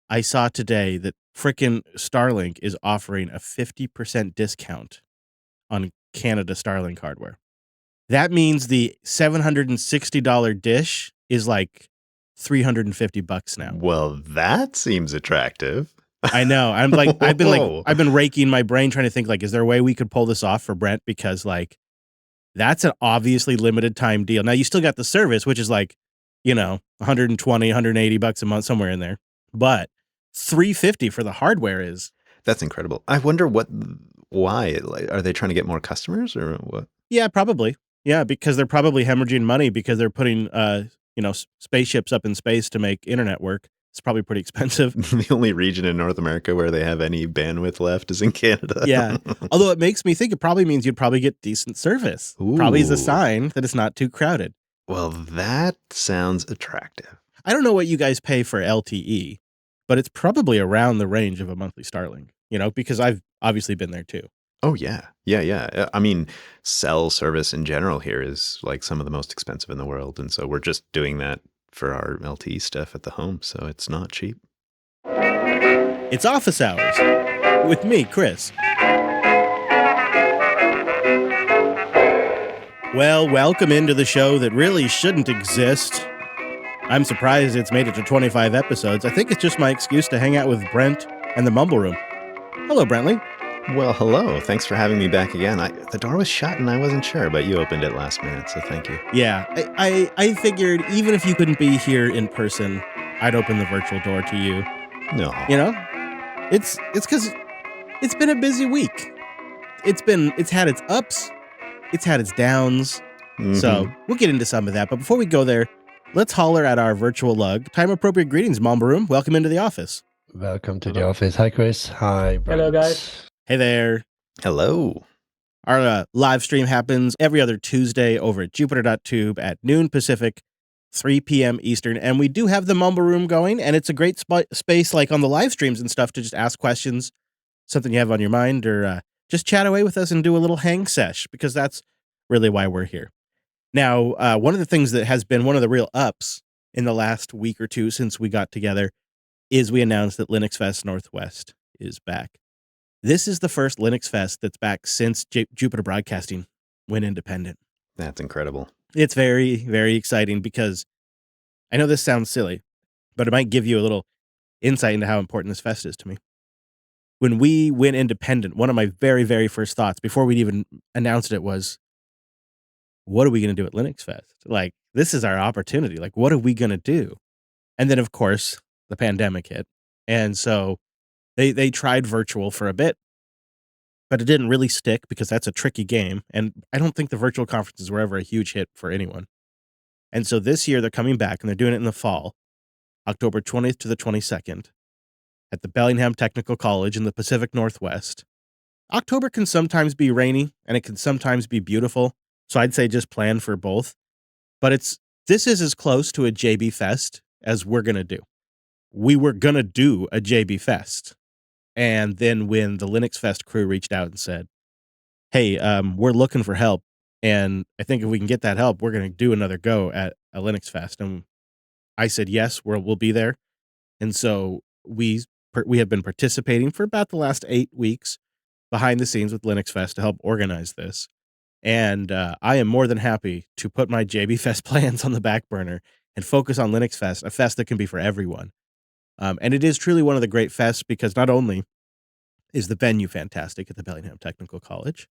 I saw today that frickin' Starlink is offering a 50% discount on Canada Starlink hardware. That means the $760 dish is like $350 now. Well, that seems attractive. I know. I've been raking my brain trying to think, like, is there a way we could pull this off for Brent? Because, like, that's an obviously limited time deal. Now, you still got the service, which is like, $120, $180 a month, somewhere in there. But $350 for the hardware is. That's incredible. I wonder why. Like, are they trying to get more customers or what? Yeah, probably. Yeah, because they're probably hemorrhaging money because they're putting, spaceships up in space to make internet work. It's probably pretty expensive. The only region in North America where they have any bandwidth left is in Canada. Yeah. Although it makes me think it probably means you'd probably get decent service. Ooh. Probably is a sign that it's not too crowded. Well, that sounds attractive. I don't know what you guys pay for LTE, but it's probably around the range of a monthly Starlink, because I've obviously been there too. Oh, yeah. Yeah. I mean, cell service in general here is like some of the most expensive in the world. And so we're just doing that for our LTE stuff at the home. So it's not cheap. It's office hours with me, Chris. Well, welcome into the show that really shouldn't exist. I'm surprised it's made it to 25 episodes. I think it's just my excuse to hang out with Brent and the Mumble Room. Hello, Brentley. Well, hello. Thanks for having me back again. The door was shut and I wasn't sure, but you opened it last minute, so thank you. Yeah, I figured even if you couldn't be here in person, I'd open the virtual door to you. No. It's because it's been a busy week. It's had its ups, it's had its downs. Mm-hmm. So we'll get into some of that. But before we go there, let's holler at our virtual lug. Time appropriate greetings, Mumble Room. Welcome into the office. Welcome to the office. Hi, Chris. Hi, Brent. Hello, guys. Hey there. Hello. Our live stream happens every other Tuesday over at Jupiter.tube at noon Pacific, 3 p.m. Eastern. And we do have the Mumble Room going, and it's a great space, like on the live streams and stuff, to just ask questions, something you have on your mind, or just chat away with us and do a little hang sesh, because that's really why we're here. Now, one of the things that has been one of the real ups in the last week or two since we got together is we announced that LinuxFest Northwest is back. This is the first LinuxFest that's back since Jupiter Broadcasting went independent. That's incredible. It's very, very exciting because I know this sounds silly, but it might give you a little insight into how important this fest is to me. When we went independent, one of my very, very first thoughts before we'd even announced it was, what are we going to do at LinuxFest? Like, this is our opportunity. Like, what are we going to do? And then, of course, the pandemic hit. And so they tried virtual for a bit, but it didn't really stick because that's a tricky game. And I don't think the virtual conferences were ever a huge hit for anyone. And so this year they're coming back and they're doing it in the fall, October 20th to the 22nd at the Bellingham Technical College in the Pacific Northwest. October can sometimes be rainy and it can sometimes be beautiful. So I'd say just plan for both. But this is as close to a JB Fest as we're going to do. We were going to do a JB Fest. And then when the LinuxFest crew reached out and said, hey, we're looking for help. And I think if we can get that help, we're going to do another go at a LinuxFest. And I said, yes, we'll be there. And so we have been participating for about the last 8 weeks behind the scenes with LinuxFest to help organize this. And I am more than happy to put my JB Fest plans on the back burner and focus on LinuxFest, a fest that can be for everyone. And it is truly one of the great fests because not only is the venue fantastic at the Bellingham Technical College,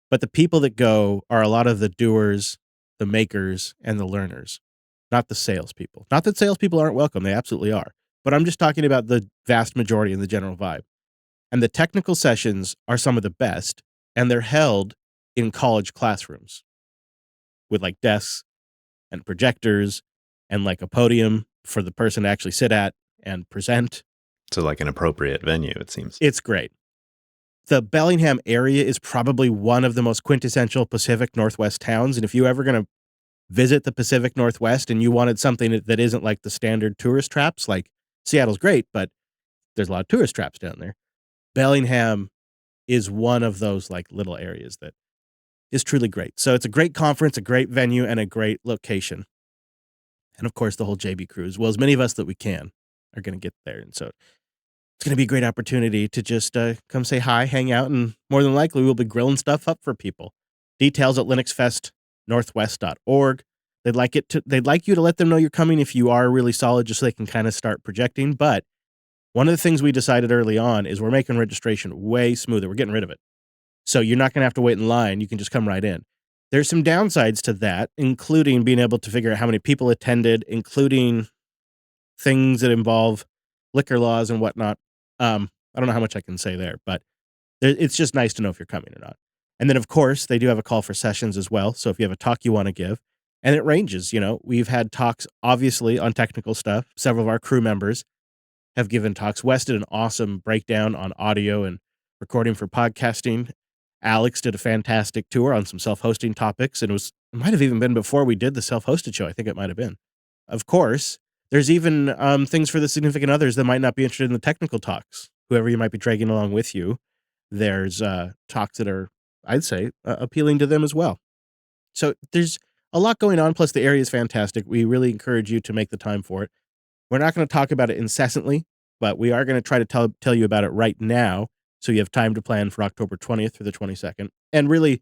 but the people that go are a lot of the doers, the makers, and the learners, not the salespeople. Not that salespeople aren't welcome, they absolutely are. But I'm just talking about the vast majority and the general vibe. And the technical sessions are some of the best, and they're held in college classrooms with like desks and projectors and like a podium for the person to actually sit at and present. So like an appropriate venue, it seems. It's great. The Bellingham area is probably one of the most quintessential Pacific Northwest towns. And if you're ever going to visit the Pacific Northwest and you wanted something that isn't like the standard tourist traps, like Seattle's great, but there's a lot of tourist traps down there. Bellingham is one of those like little areas that is truly great. So it's a great conference, a great venue, and a great location. And of course, the whole JB crew, as well as many of us that we can. are going to get there. And so it's going to be a great opportunity to just come say hi, hang out, and more than likely we'll be grilling stuff up for people. Details at linuxfestnorthwest.org. They'd like you to let them know you're coming if you are really solid, just so they can kind of start projecting. But one of the things we decided early on is we're making registration way smoother. We're getting rid of it. So you're not going to have to wait in line. You can just come right in. There's some downsides to that, including being able to figure out how many people attended, including things that involve liquor laws and whatnot. I don't know how much I can say there, but it's just nice to know if you're coming or not. And then, of course, they do have a call for sessions as well. So if you have a talk you want to give, and it ranges, we've had talks, obviously, on technical stuff. Several of our crew members have given talks. Wes did an awesome breakdown on audio and recording for podcasting. Alex did a fantastic tour on some self-hosting topics, and it might have even been before we did the self-hosted show. I think it might have been. Of course, there's even things for the significant others that might not be interested in the technical talks. Whoever you might be dragging along with you, there's talks that are, I'd say, appealing to them as well. So there's a lot going on, plus the area is fantastic. We really encourage you to make the time for it. We're not going to talk about it incessantly, but we are going to try to tell you about it right now, so you have time to plan for October 20th through the 22nd. And really,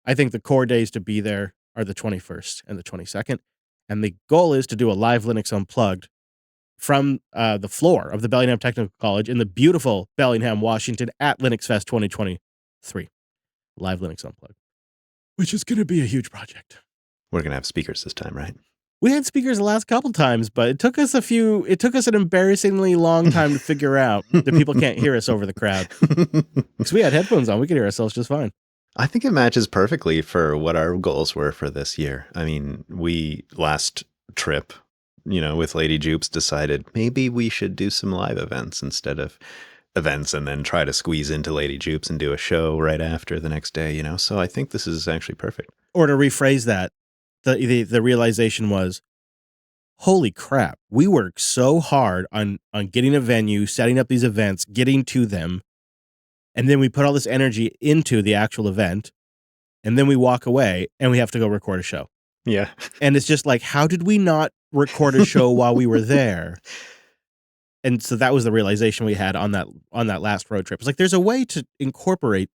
I think the core days to be there are the 21st and the 22nd. And the goal is to do a live Linux Unplugged from the floor of the Bellingham Technical College in the beautiful Bellingham, Washington at LinuxFest 2023. Live Linux Unplugged, which is going to be a huge project. We're going to have speakers this time, right? We had speakers the last couple times, but it took us an embarrassingly long time to figure out that people can't hear us over the crowd. Because we had headphones on. We could hear ourselves just fine. I think it matches perfectly for what our goals were for this year. I mean, we last trip, with Lady Jupes decided maybe we should do some live events instead of events and then try to squeeze into Lady Jupes and do a show right after the next day, So I think this is actually perfect. Or to rephrase that, the realization was, holy crap, we work so hard on getting a venue, setting up these events, getting to them, and then we put all this energy into the actual event, and then we walk away and we have to go record a show. Yeah. And it's just like, how did we not record a show while we were there? And so that was the realization we had on that last road trip. It's like, there's a way to incorporate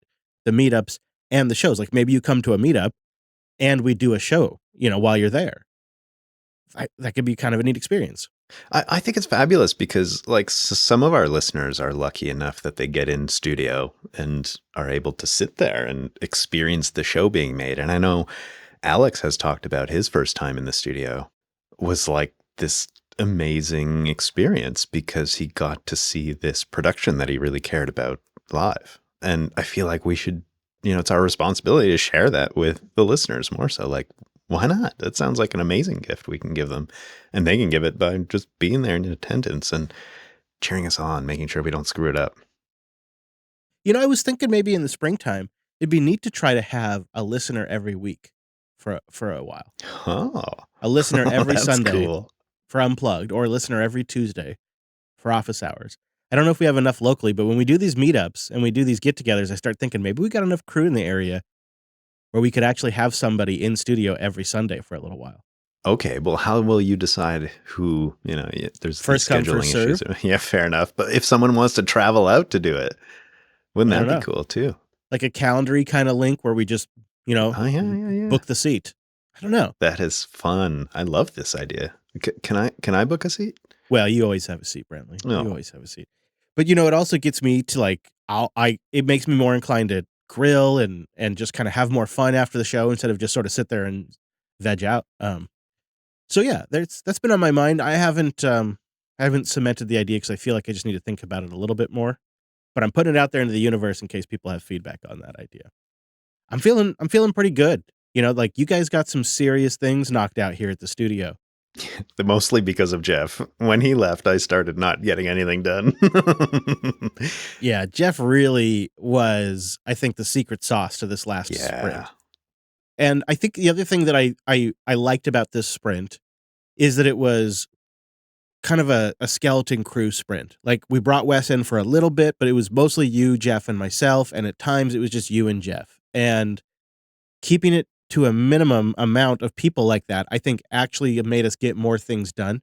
the meetups and the shows. Like maybe you come to a meetup and we do a show, while you're there. That could be kind of a neat experience. I think it's fabulous because some of our listeners are lucky enough that they get in studio and are able to sit there and experience the show being made. And I know Alex has talked about his first time in the studio was like this amazing experience because he got to see this production that he really cared about live. And I feel like we should, it's our responsibility to share that with the listeners more so. Like, why not? That sounds like an amazing gift we can give them. And they can give it by just being there in attendance and cheering us on, making sure we don't screw it up. I was thinking maybe in the springtime, it'd be neat to try to have a listener every week for a while. Oh. A listener every Sunday cool. for Unplugged, or a listener every Tuesday for office hours. I don't know if we have enough locally, but when we do these meetups and we do these get-togethers, I start thinking maybe we got enough crew in the area where we could actually have somebody in studio every Sunday for a little while. Okay, well, how will you decide who, there's first come, scheduling first issues. serve. Yeah, fair enough. But if someone wants to travel out to do it, wouldn't I that don't be cool too? Like a calendar-y kind of link where we just, book the seat. I don't know. That is fun. I love this idea. Can I book a seat? Well, you always have a seat, Brantley. Oh. You always have a seat. But it also gets me to it makes me more inclined to grill and just kind of have more fun after the show instead of just sort of sit there and veg out. So yeah, that's been on my mind. I haven't cemented the idea because I feel like I just need to think about it a little bit more. But I'm putting it out there into the universe in case people have feedback on that idea. I'm feeling pretty good. You guys got some serious things knocked out here at the studio. Mostly because of Jeff. When he left, I started not getting anything done. Yeah, Jeff really was, I think, the secret sauce to this last sprint. And I think the other thing that I liked about this sprint is that it was kind of a skeleton crew sprint. Like, we brought Wes in for a little bit, but it was mostly you, Jeff, and myself, and at times it was just you and Jeff. And keeping it to a minimum amount of people like that, I think actually made us get more things done.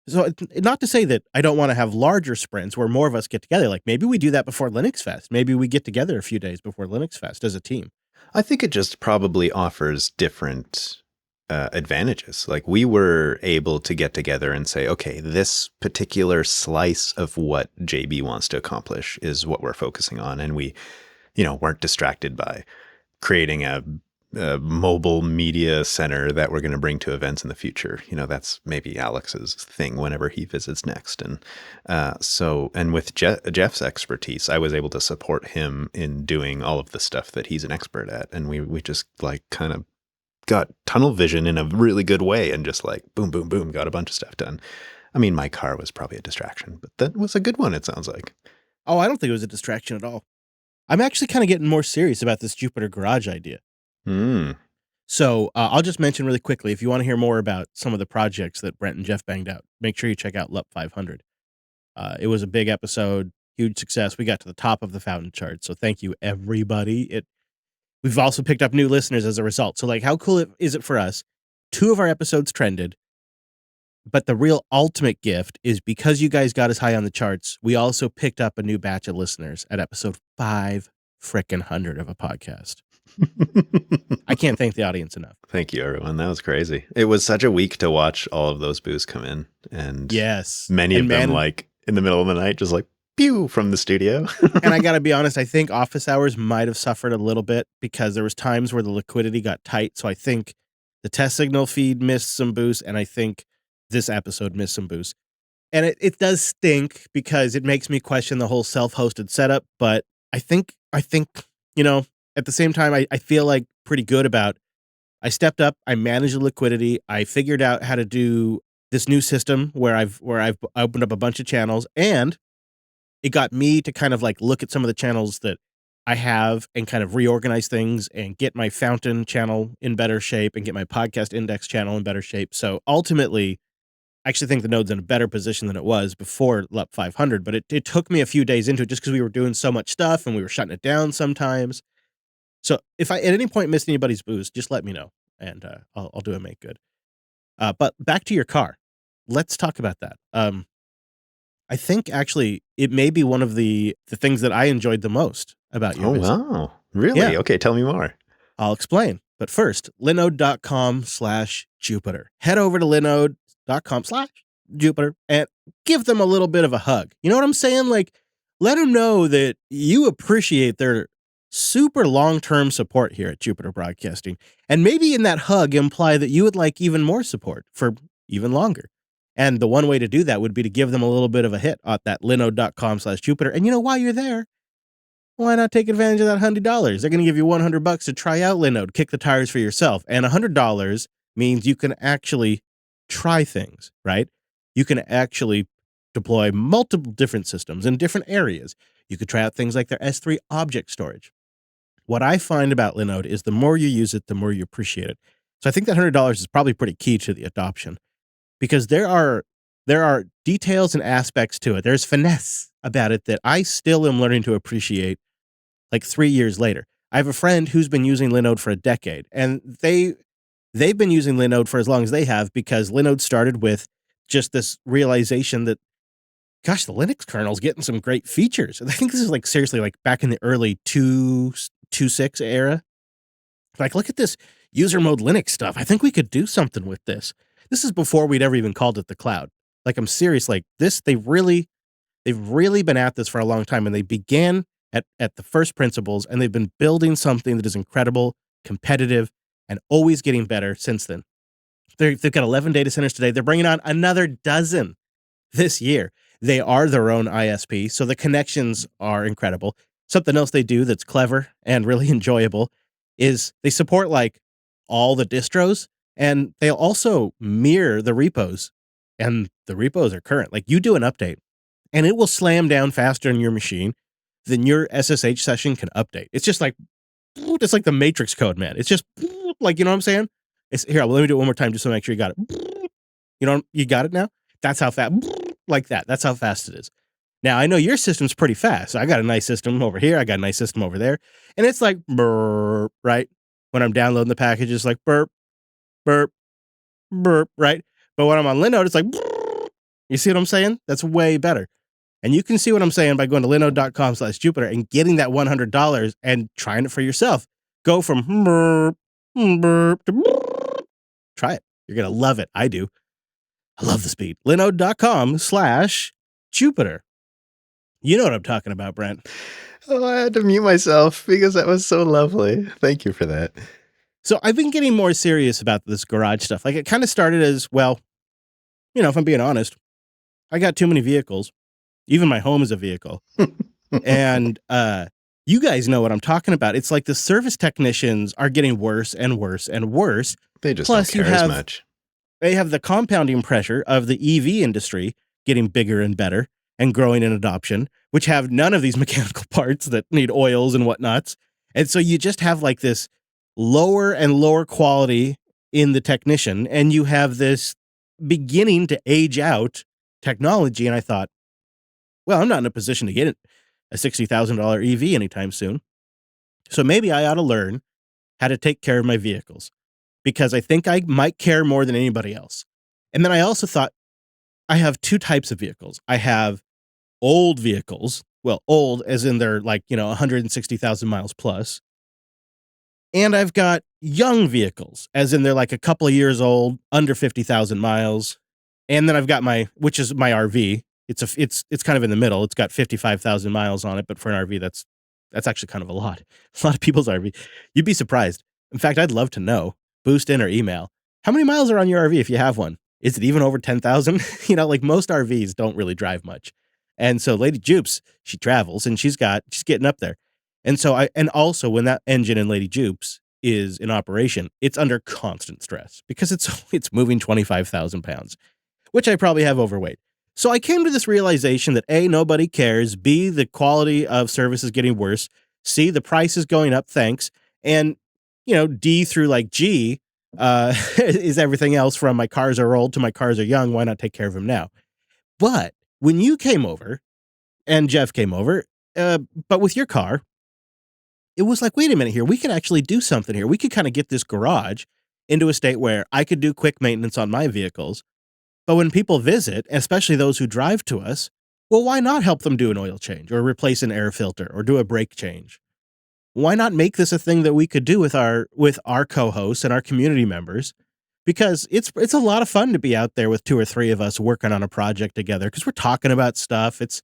So not to say that I don't want to have larger sprints where more of us get together. Like maybe we do that before LinuxFest. Maybe we get together a few days before LinuxFest as a team. I think it just probably offers different advantages. Like we were able to get together and say, okay, this particular slice of what JB wants to accomplish is what we're focusing on. And we, weren't distracted by creating a mobile media center that we're going to bring to events in the future. That's maybe Alex's thing whenever he visits next. And and with Jeff's expertise, I was able to support him in doing all of the stuff that he's an expert at. And we just like kind of got tunnel vision in a really good way and just like boom, boom, boom, got a bunch of stuff done. I mean, my car was probably a distraction, but that was a good one, it sounds like. Oh, I don't think it was a distraction at all. I'm actually kind of getting more serious about this Jupiter Garage idea. So I'll just mention really quickly, if you want to hear more about some of the projects that Brent and Jeff banged out, make sure you check out LUP 500. It was a big episode, huge success. We got to the top of the Fountain chart. So thank you, everybody. We've also picked up new listeners as a result. So like, how cool is it for us? 2 of our episodes trended. But the real ultimate gift is because you guys got us high on the charts, we also picked up a new batch of listeners at episode 500 of a podcast. I can't thank the audience enough. Thank you, everyone. That was crazy. It was such a week to watch all of those boos come in. And yes, many of them like in the middle of the night, just like pew from the studio. And I got to be honest, I think office hours might have suffered a little bit because there was times where the liquidity got tight. So I think the test signal feed missed some boost, and I think this episode missed some boost. And it does stink because it makes me question the whole self-hosted setup. But I think, at the same time, I feel like pretty good about, I stepped up, I managed the liquidity, I figured out how to do this new system where I've opened up a bunch of channels, and it got me to kind of like look at some of the channels that I have and kind of reorganize things and get my Fountain channel in better shape and get my podcast index channel in better shape. So ultimately, I actually think the node's in a better position than it was before LUP 500, but it took me a few days into it just because we were doing so much stuff and we were shutting it down sometimes. So if I at any point missed anybody's boost, just let me know and I'll do a make good. But back to your car. Let's talk about that. I think actually it may be one of the things that I enjoyed the most about your visit. Wow. Really? Yeah. Okay, tell me more. I'll explain. But first, linode.com/Jupiter. Head over to linode.com/Jupiter and give them a little bit of a hug. You know what I'm saying? Like, let them know that you appreciate their super long-term support here at Jupiter Broadcasting. And maybe in that hug imply that you would like even more support for even longer. And the one way to do that would be to give them a little bit of a hit at that linode.com/Jupiter. And while you're there, why not take advantage of that $100? They're going to give you $100 to try out Linode, kick the tires for yourself. And $100 means you can actually try things, right? You can actually deploy multiple different systems in different areas. You could try out things like their S3 object storage. What I find about Linode is the more you use it, the more you appreciate it. So I think that $100 is probably pretty key to the adoption because there are details and aspects to it. There's finesse about it that I still am learning to appreciate like 3 years later. I have a friend who's been using Linode for a decade, and they've been using Linode for as long as they have because Linode started with just this realization that, gosh, the Linux kernel's getting some great features. And I think this is like seriously like back in the early 2.6 era. Like, look at this user mode Linux stuff. I think we could do something with this. This is before we'd ever even called it the cloud. Like, I'm serious. Like this, they've really been at this for a long time, and they began at the first principles, and they've been building something that is incredible, competitive, and always getting better since then. They've got 11 data centers today. They're bringing on another dozen this year. They are their own ISP, so the connections are incredible. Something else they do that's clever and really enjoyable is they support like all the distros, and they'll also mirror the repos, and the repos are current. Like, you do an update, and it will slam down faster in your machine than your SSH session can update. It's just like the Matrix code, man. It's just like, you know what I'm saying? Here, let me do it one more time just to make sure you got it. You got it now? That's how fast, like that. That's how fast it is. Now, I know your system's pretty fast. I got a nice system over here. I got a nice system over there. And it's like burp, right? When I'm downloading the package, it's like burp, burp, burp, right? But when I'm on Linode, it's like burp, You see what I'm saying? That's way better. And you can see what I'm saying by going to linode.com/Jupiter and getting that $100 and trying it for yourself. Go from burp to burp. Try it. You're going to love it. I do. I love the speed. linode.com/Jupiter. You know what I'm talking about, Brent. Oh, I had to mute myself because that was so lovely. Thank you for that. So I've been getting more serious about this garage stuff. Like, it kind of started as, well, you know, if I'm being honest, I got too many vehicles. Even my home is a vehicle. And you guys know what I'm talking about. It's like the service technicians are getting worse and worse and worse. They just Plus, don't care as much. They have the compounding pressure of the EV industry getting bigger and better and growing in adoption, which have none of these mechanical parts that need oils and whatnots. And so you just have like this lower and lower quality in the technician, and you have this beginning to age out technology. And I thought, well, I'm not in a position to get a $60,000 EV anytime soon. So maybe I ought to learn how to take care of my vehicles, because I think I might care more than anybody else. And then I also thought, I have two types of vehicles. I have old vehicles. Well, old as in they're like, 160,000 miles plus. And I've got young vehicles, as in they're like a couple of years old, under 50,000 miles. And then I've got which is my RV. It's kind of in the middle. It's got 55,000 miles on it, but for an RV, that's actually kind of a lot. A lot of people's RV. You'd be surprised. In fact, I'd love to know. Boost in or email. How many miles are on your RV if you have one? Is it even over 10,000? Like most RVs don't really drive much. And so Lady Jupes, she travels and she's getting up there. And so also when that engine in Lady Jupes is in operation, it's under constant stress because it's moving 25,000 pounds, which I probably have overweight. So I came to this realization that A, nobody cares. B, the quality of service is getting worse. C, the price is going up. Thanks. And, D through like G is everything else from my cars are old to my cars are young. Why not take care of them now? But when you came over and Jeff came over, but with your car, it was like, wait a minute here. We could actually do something here. We could kind of get this garage into a state where I could do quick maintenance on my vehicles. But when people visit, especially those who drive to us, well, why not help them do an oil change or replace an air filter or do a brake change? Why not make this a thing that we could do with our co-hosts and our community members? Because it's a lot of fun to be out there with two or three of us working on a project together because we're talking about stuff. It's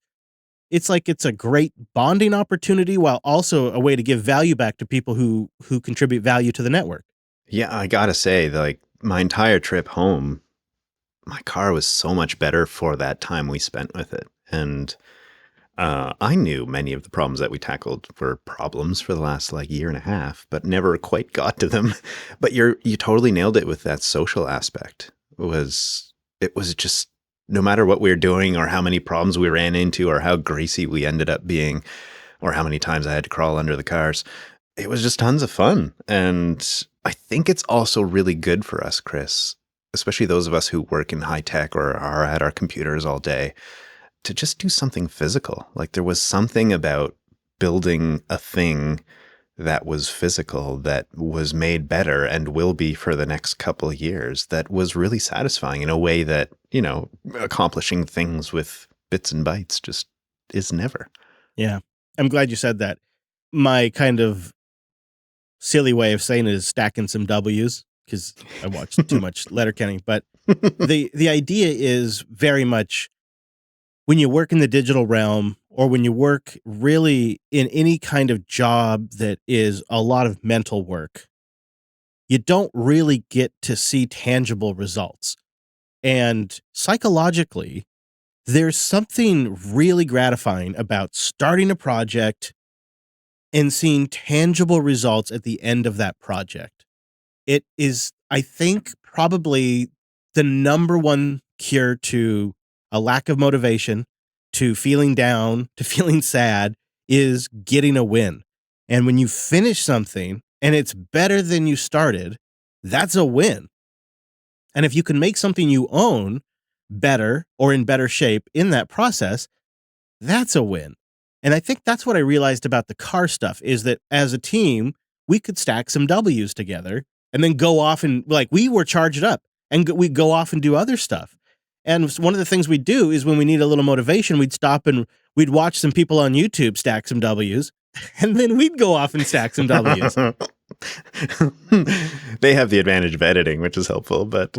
like it's a great bonding opportunity while also a way to give value back to people who contribute value to the network. Yeah, I gotta say, like my entire trip home, my car was so much better for that time we spent with it. And I knew many of the problems that we tackled were problems for the last year and a half, but never quite got to them. But you totally nailed it with that social aspect. It was just, no matter what we were doing or how many problems we ran into or how greasy we ended up being or how many times I had to crawl under the cars, it was just tons of fun. And I think it's also really good for us, Chris, especially those of us who work in high tech or are at our computers all day, to just do something physical. Like there was something about building a thing that was physical, that was made better and will be for the next couple of years, that was really satisfying in a way that, accomplishing things with bits and bytes just is never. Yeah. I'm glad you said that. My kind of silly way of saying it is stacking some W's because I watched too much Letterkenny. But the idea is very much when you work in the digital realm or when you work really in any kind of job that is a lot of mental work, you don't really get to see tangible results. And psychologically, there's something really gratifying about starting a project and seeing tangible results at the end of that project. It is, I think, probably the number one cure to a lack of motivation, to feeling down, to feeling sad, is getting a win. And when you finish something and it's better than you started, that's a win. And if you can make something you own better or in better shape in that process, that's a win. And I think that's what I realized about the car stuff is that as a team, we could stack some W's together and then go off and we were charged up and we go off and do other stuff. And one of the things we'd do is when we need a little motivation, we'd stop and we'd watch some people on YouTube stack some W's, and then we'd go off and stack some W's. They have the advantage of editing, which is helpful, but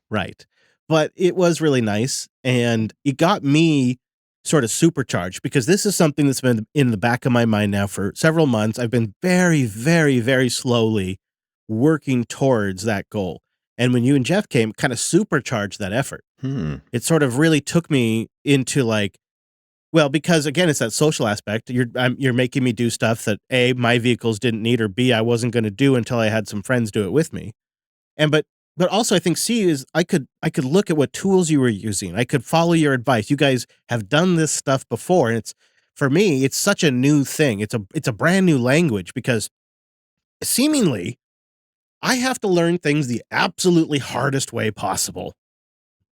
Right. But it was really nice, and it got me sort of supercharged because this is something that's been in the back of my mind now for several months. I've been very, very, very slowly working towards that goal. And when you and Jeff came, kind of supercharged that effort. It sort of really took me into because again, it's that social aspect. You're making me do stuff that A, my vehicles didn't need, or B, I wasn't going to do until I had some friends do it with me. But also I think C is I could look at what tools you were using. I could follow your advice. You guys have done this stuff before, and for me, it's such a new thing. It's a brand new language because seemingly I have to learn things the absolutely hardest way possible.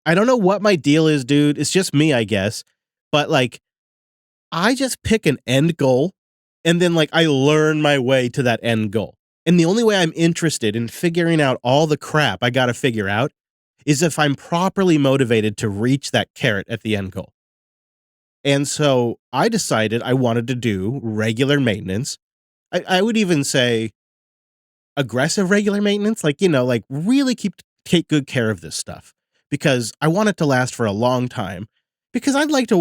I don't know what my deal is, dude. It's just me, I guess. But I just pick an end goal and then I learn my way to that end goal. And the only way I'm interested in figuring out all the crap I got to figure out is if I'm properly motivated to reach that carrot at the end goal. And so I decided I wanted to do regular maintenance. I would even say aggressive regular maintenance, really take good care of this stuff because I want it to last for a long time. Because I'd like to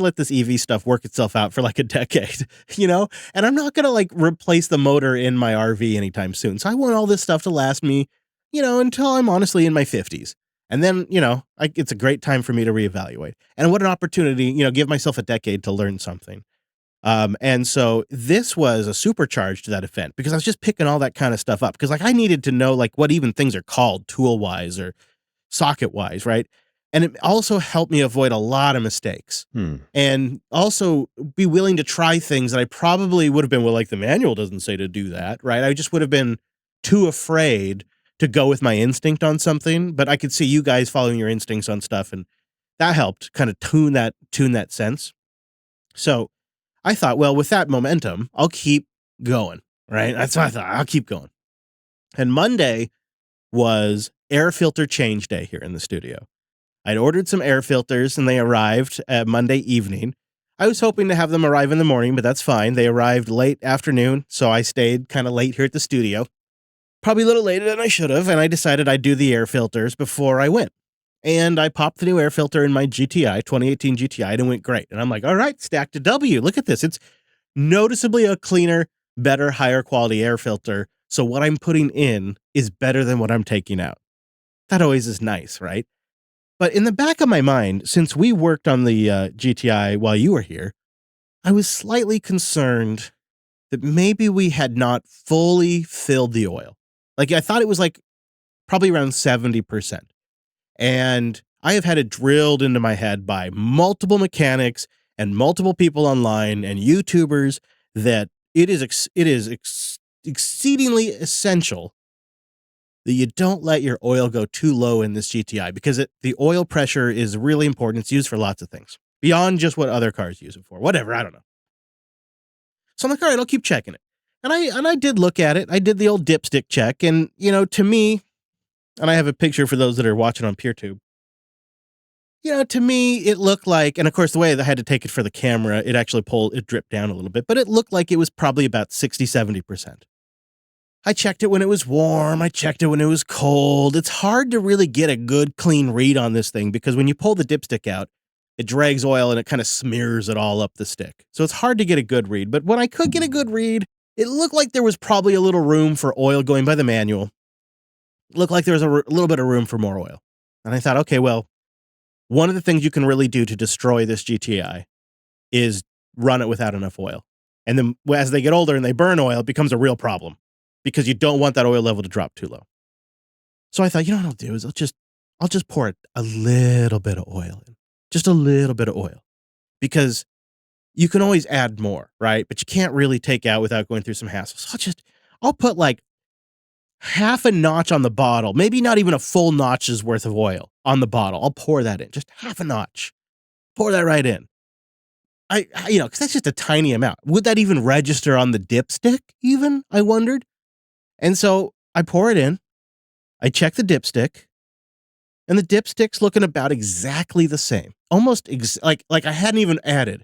let this EV stuff work itself out for a decade, and I'm not going to replace the motor in my RV anytime soon. So I want all this stuff to last me, until I'm honestly in my 50s. And then, it's a great time for me to reevaluate. And what an opportunity, give myself a decade to learn something. And so this was a supercharge to that event because I was just picking all that kind of stuff up because I needed to know what even things are called tool wise or socket wise, right? And it also helped me avoid a lot of mistakes and also be willing to try things that I probably would have been, the manual doesn't say to do that, right? I just would have been too afraid to go with my instinct on something, but I could see you guys following your instincts on stuff, and that helped kind of tune that sense. So I thought, well, with that momentum, I'll keep going, right? That's what I thought. I'll keep going. And Monday was air filter change day here in the studio. I'd ordered some air filters and they arrived Monday evening. I was hoping to have them arrive in the morning, but that's fine. They arrived late afternoon, so I stayed kind of late here at the studio. Probably a little later than I should have, and I decided I'd do the air filters before I went. And I popped the new air filter in my GTI, 2018 GTI, and it went great. And I'm like, all right, stacked to W. Look at this. It's noticeably a cleaner, better, higher quality air filter. So what I'm putting in is better than what I'm taking out. That always is nice, right? But in the back of my mind, since we worked on the GTI while you were here, I was slightly concerned that maybe we had not fully filled the oil. I thought it was probably around 70%. And I have had it drilled into my head by multiple mechanics and multiple people online and YouTubers that it is exceedingly essential that you don't let your oil go too low in this GTI because the oil pressure is really important. It's used for lots of things beyond just what other cars use it for. Whatever, I don't know. So I'm like, all right, I'll keep checking it. And I did look at it. I did the old dipstick check, and to me, and I have a picture for those that are watching on PeerTube. To me, it looked like, and of course, the way I had to take it for the camera, it actually dripped down a little bit, but it looked like it was probably about 60, 70%. I checked it when it was warm. I checked it when it was cold. It's hard to really get a good, clean read on this thing because when you pull the dipstick out, it drags oil and it kind of smears it all up the stick. So it's hard to get a good read. But when I could get a good read, it looked like there was probably a little room for oil going by the manual. It looked like there was a little bit of room for more oil. And I thought, okay, well, one of the things you can really do to destroy this GTI is run it without enough oil. And then as they get older and they burn oil, it becomes a real problem because you don't want that oil level to drop too low. So I thought, what I'll do is I'll just pour a little bit of oil in, just a little bit of oil, because you can always add more, right? But you can't really take out without going through some hassle. So I'll put half a notch on the bottle, maybe not even a full notch's worth of oil on the bottle. I'll pour that in, just half a notch. Pour that right in. Because that's just a tiny amount. Would that even register on the dipstick even? I wondered. And so I pour it in. I check the dipstick. And the dipstick's looking about exactly the same. Almost like I hadn't even added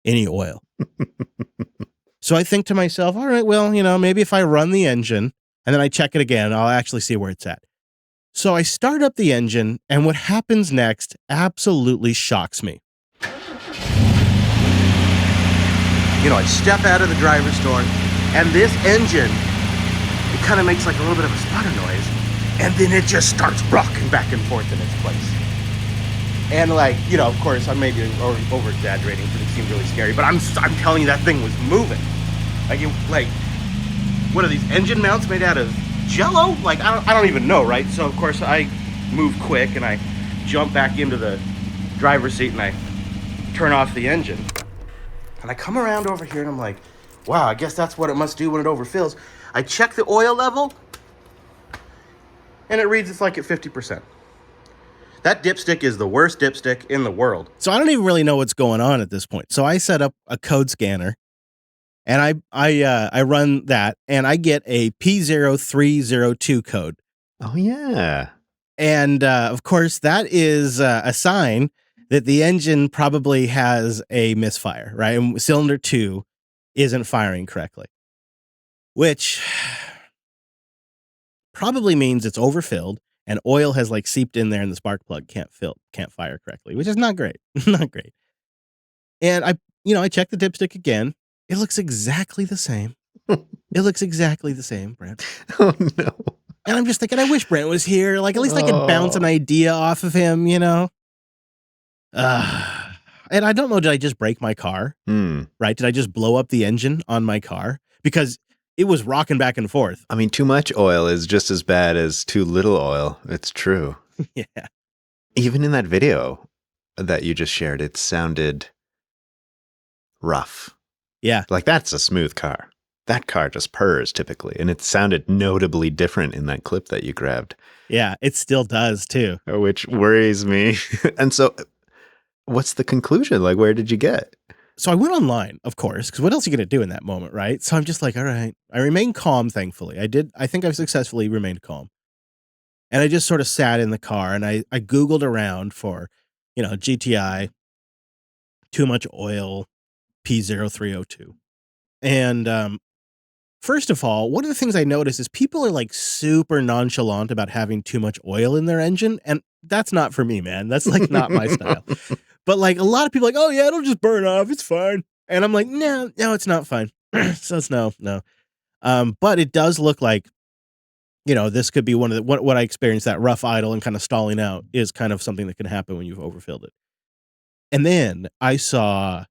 any oil. So I think to myself, all right, well, maybe if I run the engine and then I check it again, I'll actually see where it's at. So I start up the engine, and what happens next absolutely shocks me. I step out of the driver's door, and this engine, it kind of makes like a little bit of a sputter noise, and then it just starts rocking back and forth in its place. And of course, I may be over-exaggerating because it seemed really scary, but I'm telling you, that thing was moving. What are these engine mounts made out of Jello? I don't even know, right? So of course I move quick and I jump back into the driver's seat and I turn off the engine. And I come around over here and I'm like, wow, I guess that's what it must do when it overfills. I check the oil level and it reads it's like at 50%. That dipstick is the worst dipstick in the world. So I don't even really know what's going on at this point. So I set up a code scanner and I run that and I get a P0302 code. Oh, yeah. And of course, that is a sign that the engine probably has a misfire, right? And cylinder 2 isn't firing correctly, which probably means it's overfilled and oil has seeped in there and the spark plug can't fire correctly, which is not great. Not great. And I check the dipstick again. It looks exactly the same. It looks exactly the same, Brent. Oh, no. And I'm just thinking, I wish Brent was here. At least I could bounce an idea off of him, And I don't know, did I just break my car? Right? Did I just blow up the engine on my car? Because it was rocking back and forth. I mean, too much oil is just as bad as too little oil. It's true. Yeah. Even in that video that you just shared, it sounded rough. Yeah. That's a smooth car. That car just purrs typically, and it sounded notably different in that clip that you grabbed. Yeah, it still does too. Which worries me. And so what's the conclusion? Where did you get? So I went online, of course, because what else are you going to do in that moment, right? So I'm just all right. I remained calm, thankfully. I think I've successfully remained calm. And I just sort of sat in the car and I Googled around for, GTI, too much oil, P0302. And first of all, one of the things I noticed is people are super nonchalant about having too much oil in their engine. And that's not for me, man. That's not my style. But a lot of people are oh yeah, it'll just burn off. It's fine. And I'm no, it's not fine. So it's no. But it does look like, this could be one of the, what I experienced, that rough idle and kind of stalling out is kind of something that can happen when you've overfilled it. And then I saw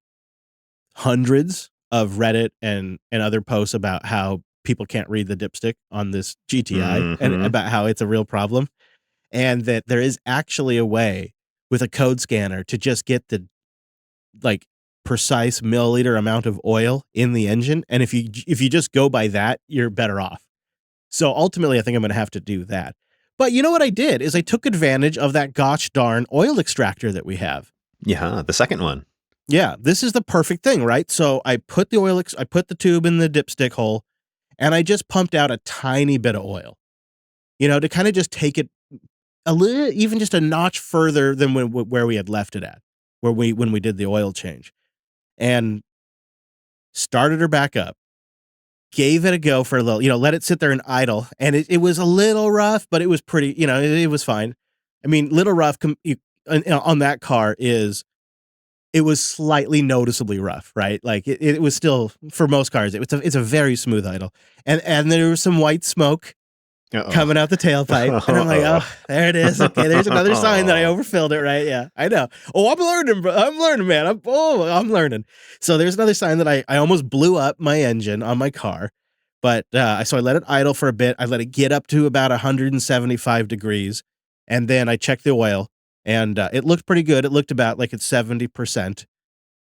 hundreds of Reddit and other posts about how people can't read the dipstick on this GTI and about how it's a real problem. And that there is actually a way with a code scanner to just get the precise milliliter amount of oil in the engine. And if you just go by that, you're better off. So ultimately, I think I'm going to have to do that. But you know what I did is I took advantage of that gosh darn oil extractor that we have. Yeah, the second one. Yeah, this is the perfect thing, right? So I put I put the tube in the dipstick hole and I just pumped out a tiny bit of oil, to kind of just take it a little, even just a notch further than where we had left it at, when we did the oil change, and started her back up, gave it a go for a little, let it sit there and idle. And it was a little rough, but it was pretty, it was fine. I mean, little rough on that car it was slightly noticeably rough, right? It was still, for most cars, it's a very smooth idle. And there was some white smoke coming out the tailpipe. And I'm oh, there it is. Okay, there's another sign that I overfilled it, right? Yeah, I know. Oh, I'm learning, bro. I'm learning, man. I'm learning. So there's another sign that I almost blew up my engine on my car. But so I let it idle for a bit. I let it get up to about 175 degrees. And then I checked the oil. And it looked pretty good. It looked about like it's 70%.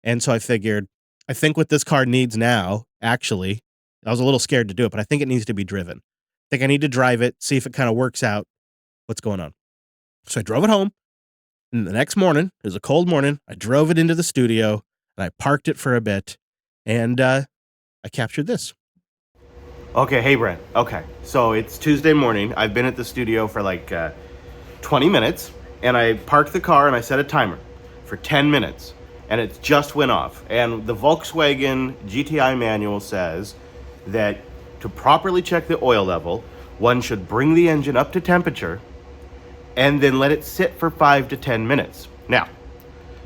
And so I figured, I think what this car needs now, actually, I was a little scared to do it, but I think it needs to be driven. I think I need to drive it, see if it kind of works out what's going on. So I drove it home. And the next morning, it was a cold morning, I drove it into the studio and I parked it for a bit. And I captured this. Okay, hey, Brent. Okay, so it's Tuesday morning. I've been at the studio for 20 minutes, and I parked the car and I set a timer for 10 minutes, and it just went off. And the Volkswagen GTI manual says that to properly check the oil level, one should bring the engine up to temperature and then let it sit for 5 to 10 minutes. Now,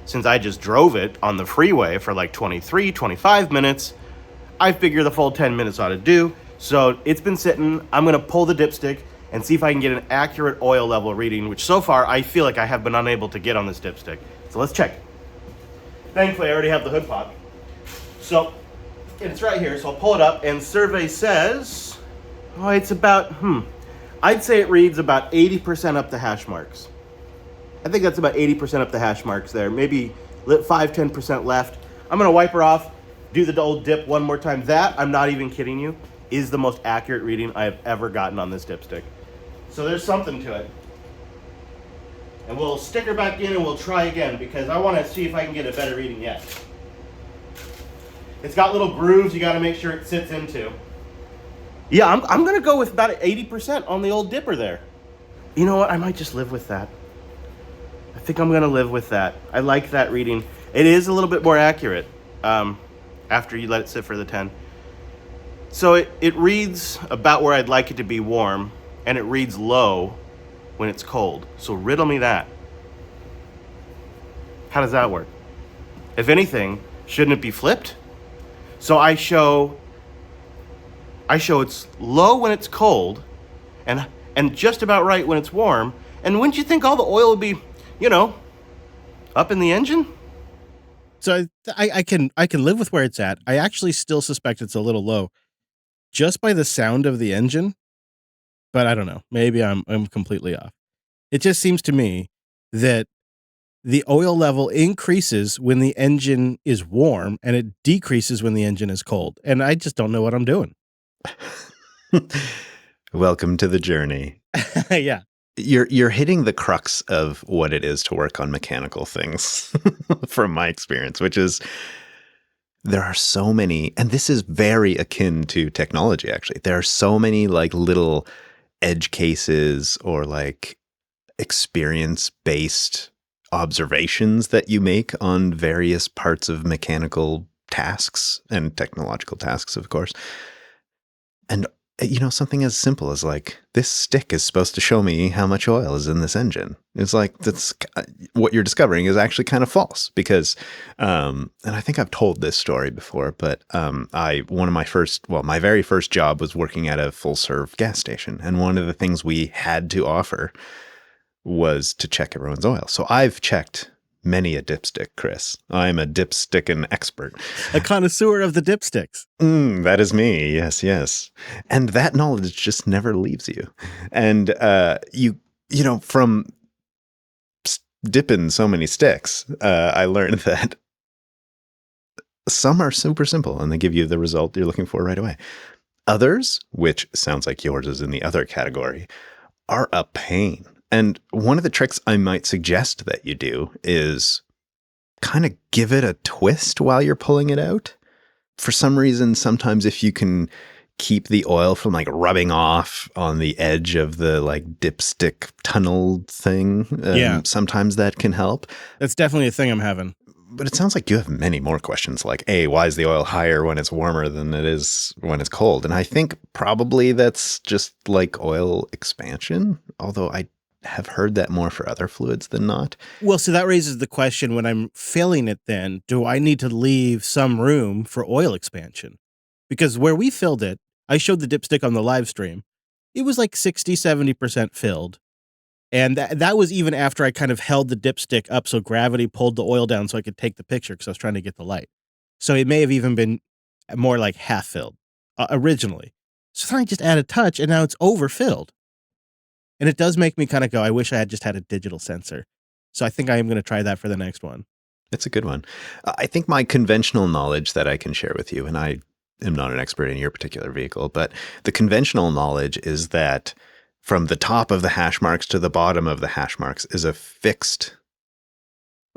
since I just drove it on the freeway for like 23, 25 minutes, I figure the full 10 minutes ought to do. So it's been sitting. I'm gonna pull the dipstick and see if I can get an accurate oil level reading, which so far I feel like I have been unable to get on this dipstick. So let's check it. Thankfully, I already have the hood pop. So it's right here, so I'll pull it up, and survey says, oh, it's about, I'd say it reads about 80% up the hash marks. I think that's about 80% up the hash marks there. Maybe 5-10% left. I'm gonna wipe her off, do the old dip one more time. That, I'm not even kidding you, is the most accurate reading I have ever gotten on this dipstick. So there's something to it. And we'll stick her back in and we'll try again, because I wanna see if I can get a better reading yet. It's got little grooves you gotta make sure it sits into. Yeah, I'm gonna go with about 80% on the old dipper there. You know what, I might just live with that. I think I'm gonna live with that. I like that reading. It is a little bit more accurate after you let it sit for the 10. So it reads about where I'd like it to be warm, and it reads low when it's cold. So riddle me that. How does that work? If anything, shouldn't it be flipped? So I show it's low when it's cold, and just about right when it's warm. And wouldn't you think all the oil would be, up in the engine? So I can live with where it's at. I actually still suspect it's a little low, just by the sound of the engine. But I don't know. Maybe I'm completely off. It just seems to me that the oil level increases when the engine is warm, and it decreases when the engine is cold. And I just don't know what I'm doing. Welcome to the journey. Yeah. You're hitting the crux of what it is to work on mechanical things from my experience, which is there are so many, and this is very akin to technology, actually. There are so many like little edge cases or like experience-based observations that you make on various parts of mechanical tasks and technological tasks, of course. And something as simple as like, this stick is supposed to show me how much oil is in this engine. It's like, that's what you're discovering is actually kind of false because, and I think I've told this story before, but my very first job was working at a full serve gas station. And one of the things we had to offer was to check everyone's oil. So I've checked many a dipstick, Chris. I'm a dipstickin' expert. A connoisseur of the dipsticks. That is me. Yes, yes. And that knowledge just never leaves you. And from dipping so many sticks, I learned that some are super simple and they give you the result you're looking for right away. Others, which sounds like yours is in the other category, are a pain. And one of the tricks I might suggest that you do is kind of give it a twist while you're pulling it out. For some reason, sometimes if you can keep the oil from like rubbing off on the edge of the like dipstick tunnel thing, sometimes that can help. That's definitely a thing I'm having. But it sounds like you have many more questions like, A, why is the oil higher when it's warmer than it is when it's cold? And I think probably that's just like oil expansion, although I have heard that more for other fluids than not. Well, so that raises the question, when I'm filling it then, do I need to leave some room for oil expansion? Because where we filled it, I showed the dipstick on the live stream. It was like 60-70% filled. And that was even after I kind of held the dipstick up so gravity pulled the oil down so I could take the picture because I was trying to get the light. So it may have even been more like half filled originally. So then I just add a touch and now it's overfilled. And it does make me kind of go, I wish I had just had a digital sensor. So I think I am going to try that for the next one. It's a good one. I think my conventional knowledge that I can share with you, and I am not an expert in your particular vehicle, but the conventional knowledge is that from the top of the hash marks to the bottom of the hash marks is a fixed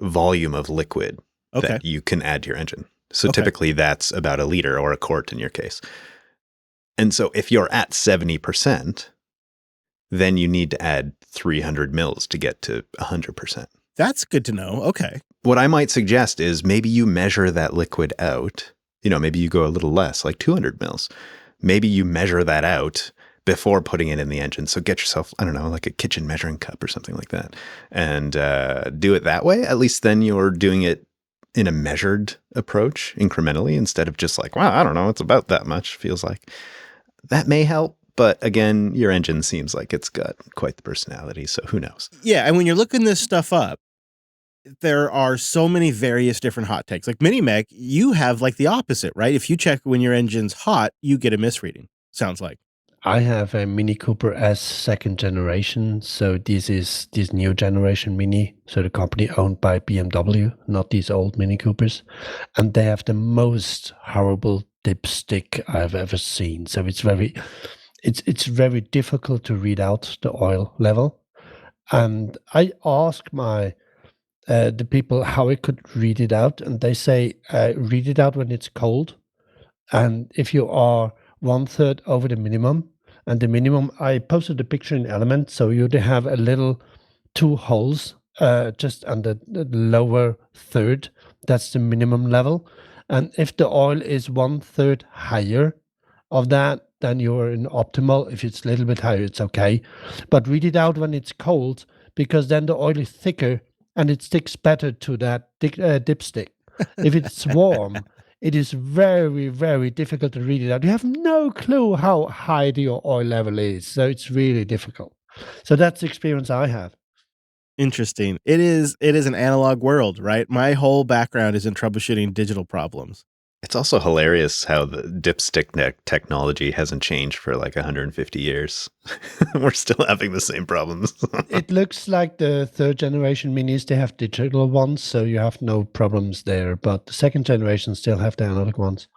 volume of liquid that you can add to your engine. So typically that's about a liter or a quart in your case. And so if you're at 70%, then you need to add 300 mils to get to 100%. That's good to know. Okay. What I might suggest is maybe you measure that liquid out. Maybe you go a little less, like 200 mils. Maybe you measure that out before putting it in the engine. So get yourself, I don't know, like a kitchen measuring cup or something like that, and do it that way. At least then you're doing it in a measured approach incrementally instead of just like, wow, I don't know, it's about that much, feels like. That may help. But again, your engine seems like it's got quite the personality, so who knows? Yeah, and when you're looking this stuff up, there are so many various different hot takes. Like Mini-Mech, you have like the opposite, right? If you check when your engine's hot, you get a misreading, sounds like. I have a Mini Cooper S second generation, so this is this new generation Mini, so the company owned by BMW, not these old Mini Coopers, and they have the most horrible dipstick I've ever seen. So it's very difficult to read out the oil level, and I asked the people how I could read it out, and they say read it out when it's cold, and if you are 1/3 over the minimum, and the minimum, I posted a picture in Element, so you have a little 2 holes just under the lower third. That's the minimum level, and if the oil is 1/3 higher of that, then you're in optimal. If it's a little bit higher, it's okay, but read it out when it's cold, because then the oil is thicker and it sticks better to that dipstick. If it's warm, it is very, very difficult to read it out. You have no clue how high your oil level is, so it's really difficult. So that's the experience I have. Interesting. It is an analog world, right? My whole background is in troubleshooting digital problems. It's also hilarious how the dipstick technology hasn't changed for like 150 years. We're still having the same problems. It looks like the 3rd generation Minis, they have digital ones, so you have no problems there. But the 2nd generation still have the analog ones.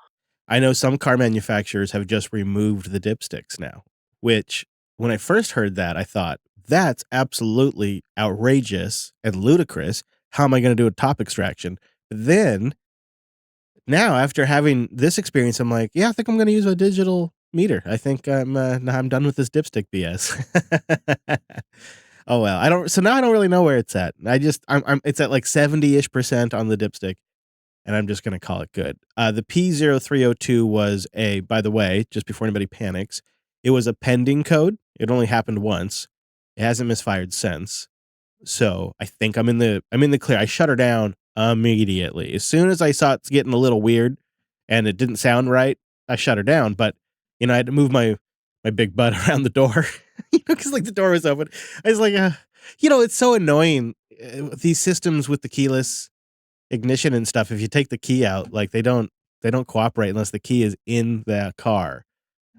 I know some car manufacturers have just removed the dipsticks now, which when I first heard that, I thought, that's absolutely outrageous and ludicrous. How am I going to do a top extraction? But then now, after having this experience, I'm like, yeah, I think I'm going to use a digital meter. I think I'm done with this dipstick BS. Oh well, so now I don't really know where it's at. It's at like 70-ish% on the dipstick, and I'm just going to call it good. The P0302 was by the way, just before anybody panics, it was a pending code. It only happened once. It hasn't misfired since. So I think I'm in the clear. I shut her down immediately. As soon as I saw it's getting a little weird and it didn't sound right, I shut her down. But I had to move my big butt around the door, because like the door was open. I was like, it's so annoying. These systems with the keyless ignition and stuff. If you take the key out, like they don't cooperate unless the key is in the car.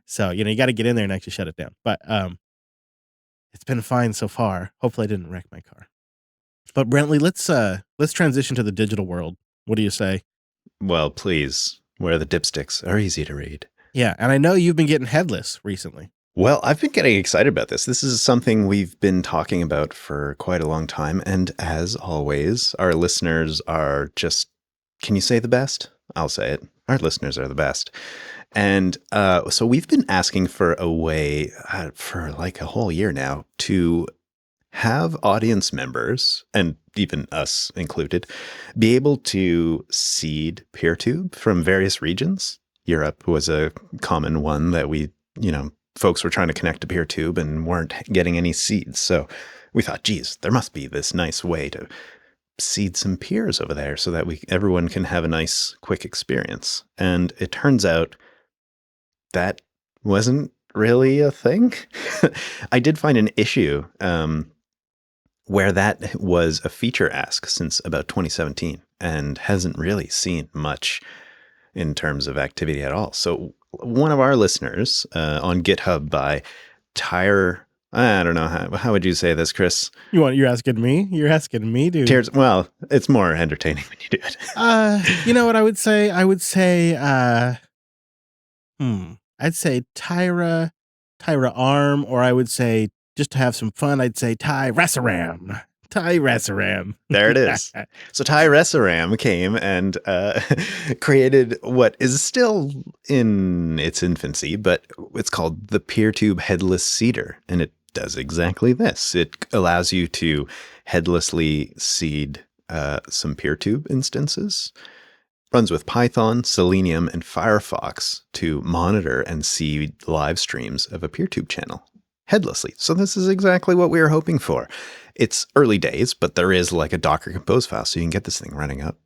So you got to get in there and actually shut it down. But it's been fine so far. Hopefully I didn't wreck my car. But Brentley, let's transition to the digital world. What do you say? Well, please, where the dipsticks are easy to read. Yeah, and I know you've been getting headless recently. Well, I've been getting excited about this. This is something we've been talking about for quite a long time. And as always, our listeners are just, can you say the best? I'll say it. Our listeners are the best. And so we've been asking for a way for like a whole year now to have audience members, and even us included, be able to seed PeerTube from various regions. Europe was a common one that folks were trying to connect to PeerTube and weren't getting any seeds. So we thought, geez, there must be this nice way to seed some peers over there so that everyone can have a nice, quick experience. And it turns out that wasn't really a thing. I did find an issue where that was a feature ask since about 2017 and hasn't really seen much in terms of activity at all. So one of our listeners on GitHub by Tire, I don't know, how would you say this, Chris? You're asking me? You're asking me, dude. Well, it's more entertaining when you do it. You know what I would say? I would say, I'd say Tyra Arm, or I would say, just to have some fun, I'd say Ty Resaram. There it is. So Ty Resaram came and created what is still in its infancy, but it's called the PeerTube Headless Seeder. And it does exactly this. It allows you to headlessly seed some PeerTube instances. Runs with Python, Selenium, and Firefox to monitor and see live streams of a PeerTube channel headlessly. So this is exactly what we were hoping for. It's early days, but there is like a Docker Compose file, so you can get this thing running up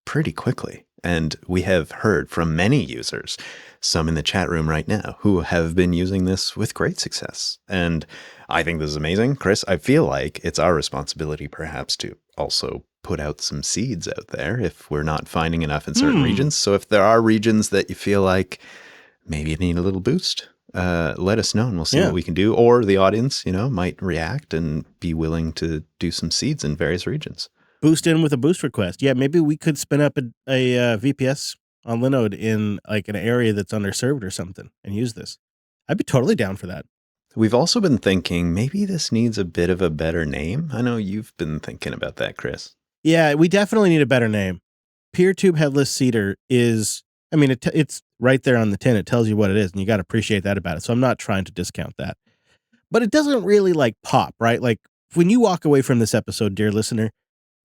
pretty quickly. And we have heard from many users, some in the chat room right now, who have been using this with great success. And I think this is amazing. Chris, I feel like it's our responsibility perhaps to also put out some seeds out there if we're not finding enough in certain regions. So if there are regions that you feel like maybe you need a little boost, let us know and we'll see what we can do. Or the audience, might react and be willing to do some seeds in various regions. Boost in with a boost request. Yeah, maybe we could spin up a VPS on Linode in like an area that's underserved or something and use this. I'd be totally down for that. We've also been thinking maybe this needs a bit of a better name. I know you've been thinking about that, Chris. Yeah, we definitely need a better name. PeerTube Headless Seeder is, it's right there on the tin. It tells you what it is, and you got to appreciate that about it. So I'm not trying to discount that. But it doesn't really like pop, right? Like when you walk away from this episode, dear listener,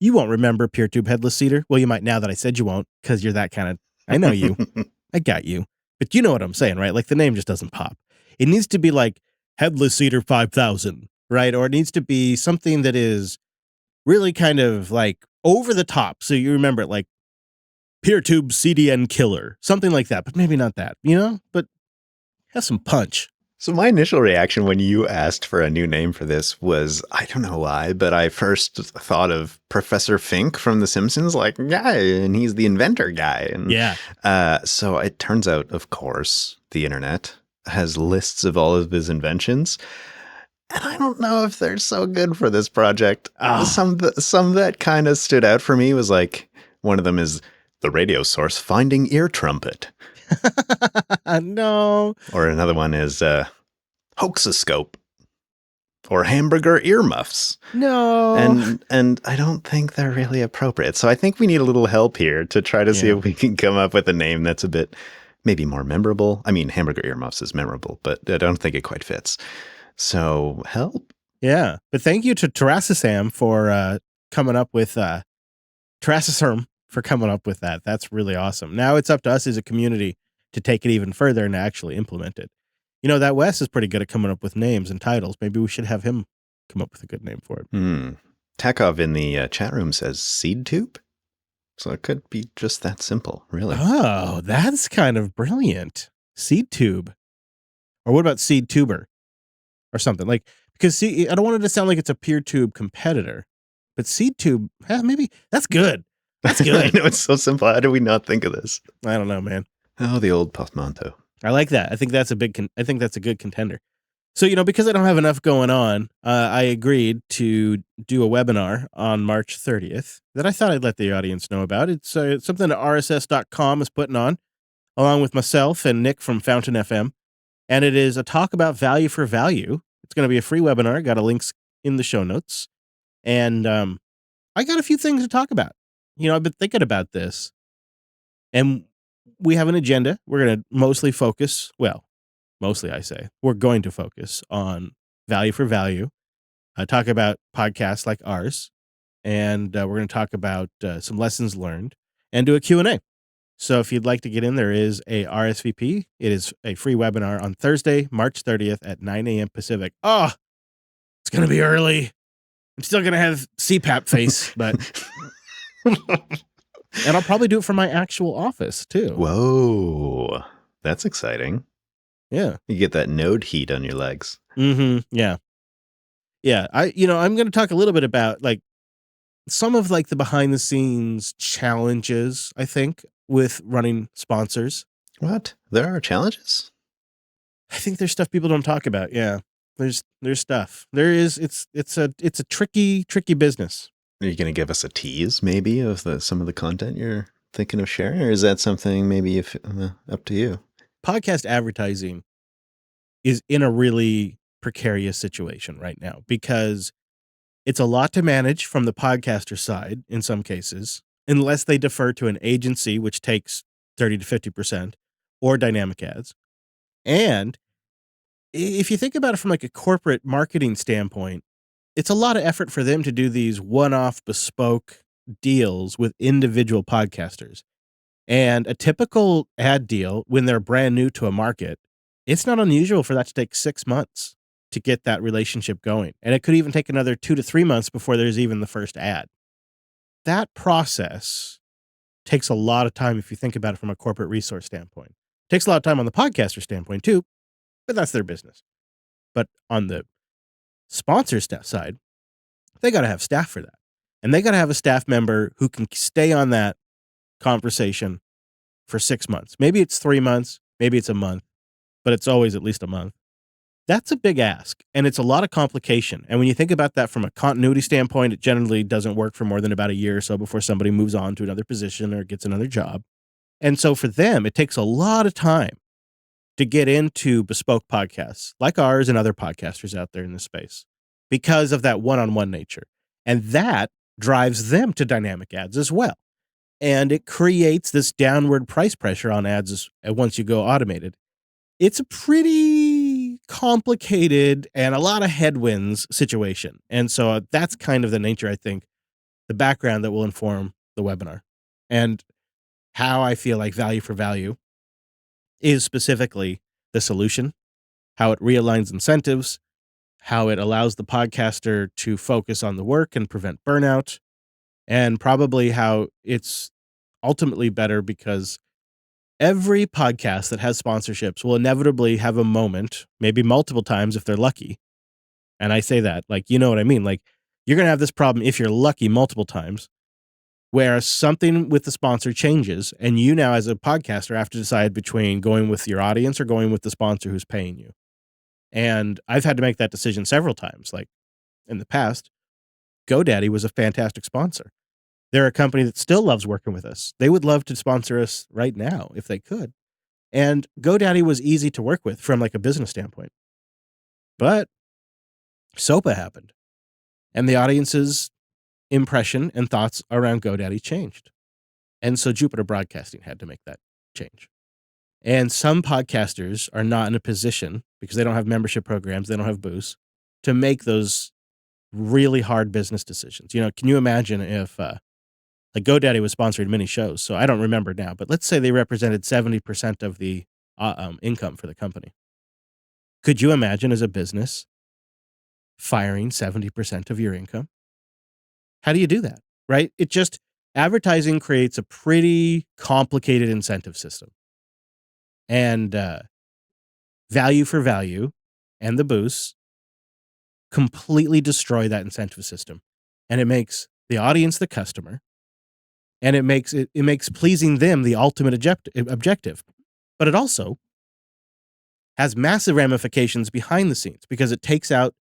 you won't remember PeerTube Headless Seeder. Well, you might now that I said you won't, because you're that kind of, I know you. I got you. But you know what I'm saying, right? Like the name just doesn't pop. It needs to be like Headless Seeder 5000, right? Or it needs to be something that is really kind of like over the top. So you remember it like PeerTube CDN Killer, something like that, but maybe not that, but have some punch. So my initial reaction when you asked for a new name for this was, I don't know why, but I first thought of Professor Fink from The Simpsons, like, and he's the inventor guy. And so it turns out, of course, the internet has lists of all of his inventions. And I don't know if they're so good for this project. Some that kind of stood out for me was like, one of them is the radio source finding ear trumpet. No. Or another one is hoaxoscope or hamburger earmuffs. No. And I don't think they're really appropriate. So I think we need a little help here to try to see if we can come up with a name that's a bit maybe more memorable. I mean, hamburger earmuffs is memorable, but I don't think it quite fits. So help. Yeah. But thank you to Terrasisam for coming up with Terrasisam for coming up with that. That's really awesome. Now it's up to us as a community to take it even further and actually implement it. That Wes is pretty good at coming up with names and titles. Maybe we should have him come up with a good name for it. Takov in the chat room says seed tube. So it could be just that simple, really. Oh, that's kind of brilliant. Seed tube. Or what about seed tuber? Or something like, because I don't want it to sound like it's a PeerTube competitor, but SeedTube, maybe that's good. That's good. I know it's so simple. How do we not think of this? I don't know, man. Oh, the old portmanteau. I like that. I think that's a good contender. So, because I don't have enough going on, I agreed to do a webinar on March 30th that I thought I'd let the audience know about. It's something that rss.com is putting on, along with myself and Nick from Fountain FM. And it is a talk about value for value. It's going to be a free webinar. Got a links in the show notes. And I got a few things to talk about. I've been thinking about this. And we have an agenda. We're going to mostly focus, we're going to focus on value for value. Talk about podcasts like ours. And we're going to talk about some lessons learned and do a Q&A. So if you'd like to get in, there is a RSVP. It is a free webinar on Thursday, March 30th at 9 a.m. Pacific. Oh, it's going to be early. I'm still going to have CPAP face, but... And I'll probably do it from my actual office, too. Whoa, that's exciting. Yeah. You get that node heat on your legs. Mm-hmm, yeah. Yeah, I'm going to talk a little bit about, like, some of, like, the behind-the-scenes challenges, I think, with running sponsors. What? There are challenges? I think there's stuff people don't talk about. Yeah, there's stuff. There is. It's a tricky business. Are you going to give us a tease, maybe, of some of the content you're thinking of sharing, or is that something maybe up to you? Podcast advertising is in a really precarious situation right now because it's a lot to manage from the podcaster side in some cases, unless they defer to an agency, which takes 30 to 50%, or dynamic ads. And if you think about it from like a corporate marketing standpoint, it's a lot of effort for them to do these one-off bespoke deals with individual podcasters. And a typical ad deal when they're brand new to a market, it's not unusual for that to take 6 months to get that relationship going. And it could even take another 2 to 3 months before there's even the first ad. That process takes a lot of time if you think about it from a corporate resource standpoint. It takes a lot of time on the podcaster standpoint too, but that's their business. But on the sponsor side, they got to have staff for that. And they got to have a staff member who can stay on that conversation for 6 months. Maybe it's 3 months, maybe it's a month, but it's always at least a month. That's a big ask, and it's a lot of complication. And when you think about that from a continuity standpoint, it generally doesn't work for more than about a year or so before somebody moves on to another position or gets another job. And so for them, it takes a lot of time to get into bespoke podcasts like ours and other podcasters out there in the space because of that one-on-one nature. And that drives them to dynamic ads as well. And it creates this downward price pressure on ads once you go automated. It's a pretty complicated and a lot of headwinds situation. And so that's kind of the nature, I think, the background that will inform the webinar. And how I feel like value for value is specifically the solution, how it realigns incentives, how it allows the podcaster to focus on the work and prevent burnout, and probably how it's ultimately better because every podcast that has sponsorships will inevitably have a moment, maybe multiple times if they're lucky. And I say that, like, you know what I mean? Like, you're going to have this problem if you're lucky multiple times, where something with the sponsor changes, and you now, as a podcaster, have to decide between going with your audience or going with the sponsor who's paying you. And I've had to make that decision several times. Like, in the past, GoDaddy was a fantastic sponsor. They're a company that still loves working with us. They would love to sponsor us right now if they could. And GoDaddy was easy to work with from like a business standpoint. But SOPA happened, and the audience's impression and thoughts around GoDaddy changed. And so Jupiter Broadcasting had to make that change. And some podcasters are not in a position, because they don't have membership programs, they don't have booths, to make those really hard business decisions. You know, can you imagine if like GoDaddy was sponsoring many shows, so I don't remember now, but let's say they represented 70% of the income for the company. Could you imagine as a business firing 70% of your income? How do you do that, right? It just, advertising creates a pretty complicated incentive system. And value for value and the boosts completely destroy that incentive system. And it makes the audience the customer, and it makes pleasing them the ultimate objective. But it also has massive ramifications behind the scenes because it takes out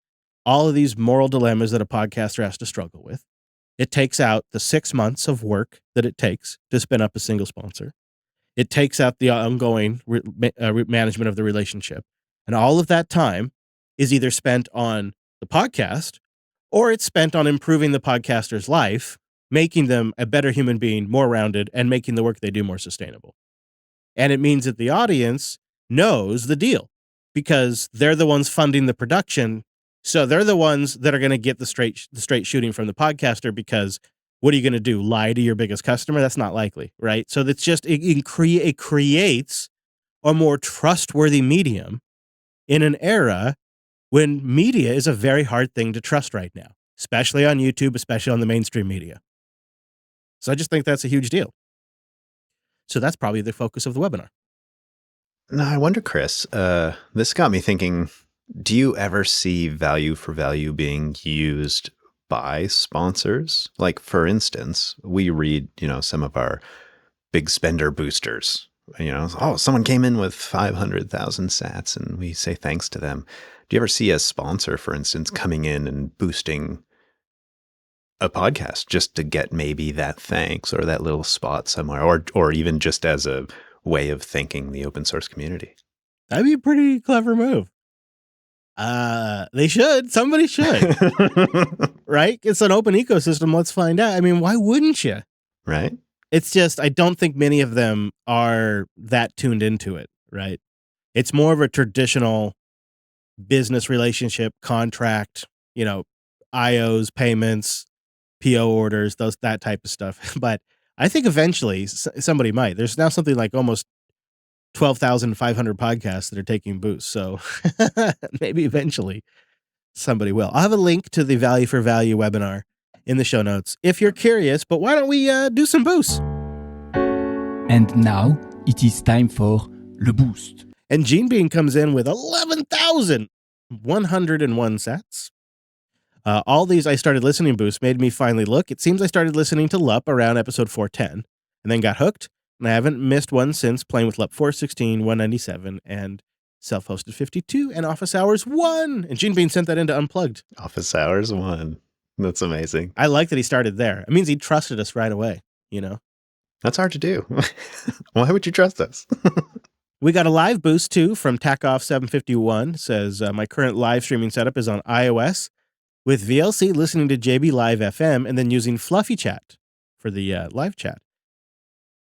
all of these moral dilemmas that a podcaster has to struggle with. It takes out the 6 months of work that it takes to spin up a single sponsor. It takes out the ongoing management of the relationship. And all of that time is either spent on the podcast or it's spent on improving the podcaster's life, making them a better human being, more rounded, and making the work they do more sustainable. And it means that the audience knows the deal because they're the ones funding the production. So they're the ones that are going to get the straight shooting from the podcaster, because what are you going to do? Lie to your biggest customer? That's not likely, right? So that's just, it creates a more trustworthy medium in an era when media is a very hard thing to trust right now, especially on YouTube, especially on the mainstream media. So I just think that's a huge deal. So that's probably the focus of the webinar. Now, I wonder, Chris, this got me thinking, do you ever see value for value being used by sponsors? Like, for instance, we read, some of our big spender boosters, oh, someone came in with 500,000 sats and we say thanks to them. Do you ever see a sponsor, for instance, coming in and boosting a podcast just to get maybe that thanks or that little spot somewhere, or even just as a way of thanking the open source community? That'd be a pretty clever move. They should. Somebody should. Right? It's an open ecosystem. Let's find out. I mean, why wouldn't you? Right? It's just, I don't think many of them are that tuned into it, right? It's more of a traditional business relationship, contract, IOs, payments, PO orders, that type of stuff. But I think eventually somebody might. There's now something like almost 12,500 podcasts that are taking boosts. So maybe eventually somebody will. I'll have a link to the Value for Value webinar in the show notes if you're curious. But why don't we do some boosts? And now it is time for Le Boost. And Gene Bean comes in with 11,101 sats. All these I started listening boosts made me finally look. It seems I started listening to LUP around episode 410 and then got hooked. And I haven't missed one since, playing with LUP 416, 197, and Self-Hosted 52, and Office Hours 1. And Gene Bean sent that into Unplugged. Office Hours 1. That's amazing. I like that he started there. It means he trusted us right away, That's hard to do. Why would you trust us? We got a live boost, too, from Takoff751. Says, my current live streaming setup is on iOS with VLC, listening to JB Live FM, and then using Fluffy Chat for the live chat.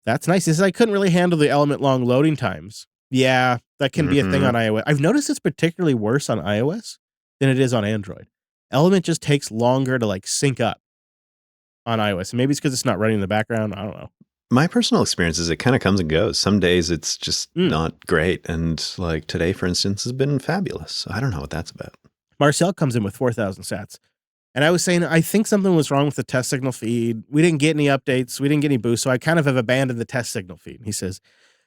That's nice. He says, I couldn't really handle the element long loading times. Yeah, that can be a thing on iOS. I've noticed it's particularly worse on iOS than it is on Android. Element just takes longer to sync up on iOS. And maybe it's because it's not running in the background. I don't know. My personal experience is it kind of comes and goes. Some days it's just not great. And today, for instance, has been fabulous. So I don't know what that's about. Marcel comes in with 4,000 sats. And I was saying, I think something was wrong with the test signal feed. We didn't get any updates. We didn't get any boosts. So I kind of have abandoned the test signal feed. He says,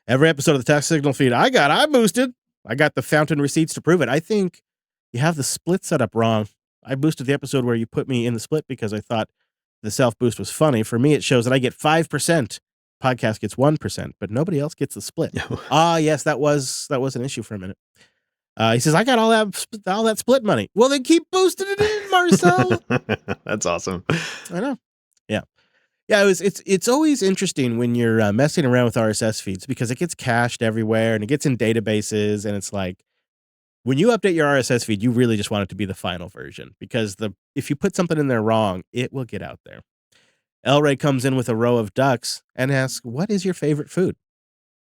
every episode of the test signal feed I boosted. I got the fountain receipts to prove it. I think you have the split set up wrong. I boosted the episode where you put me in the split because I thought the self-boost was funny. For me, it shows that I get 5%. Podcast gets 1%, but nobody else gets the split. Yes, that was an issue for a minute. He says, I got all that split money. Well, then keep boosting it in, Marcel. That's awesome. I know. Yeah. It's always interesting when you're messing around with RSS feeds because it gets cached everywhere and it gets in databases, and it's like when you update your RSS feed, you really just want it to be the final version because if you put something in there wrong, it will get out there. El Ray comes in with a row of ducks and asks, what is your favorite food?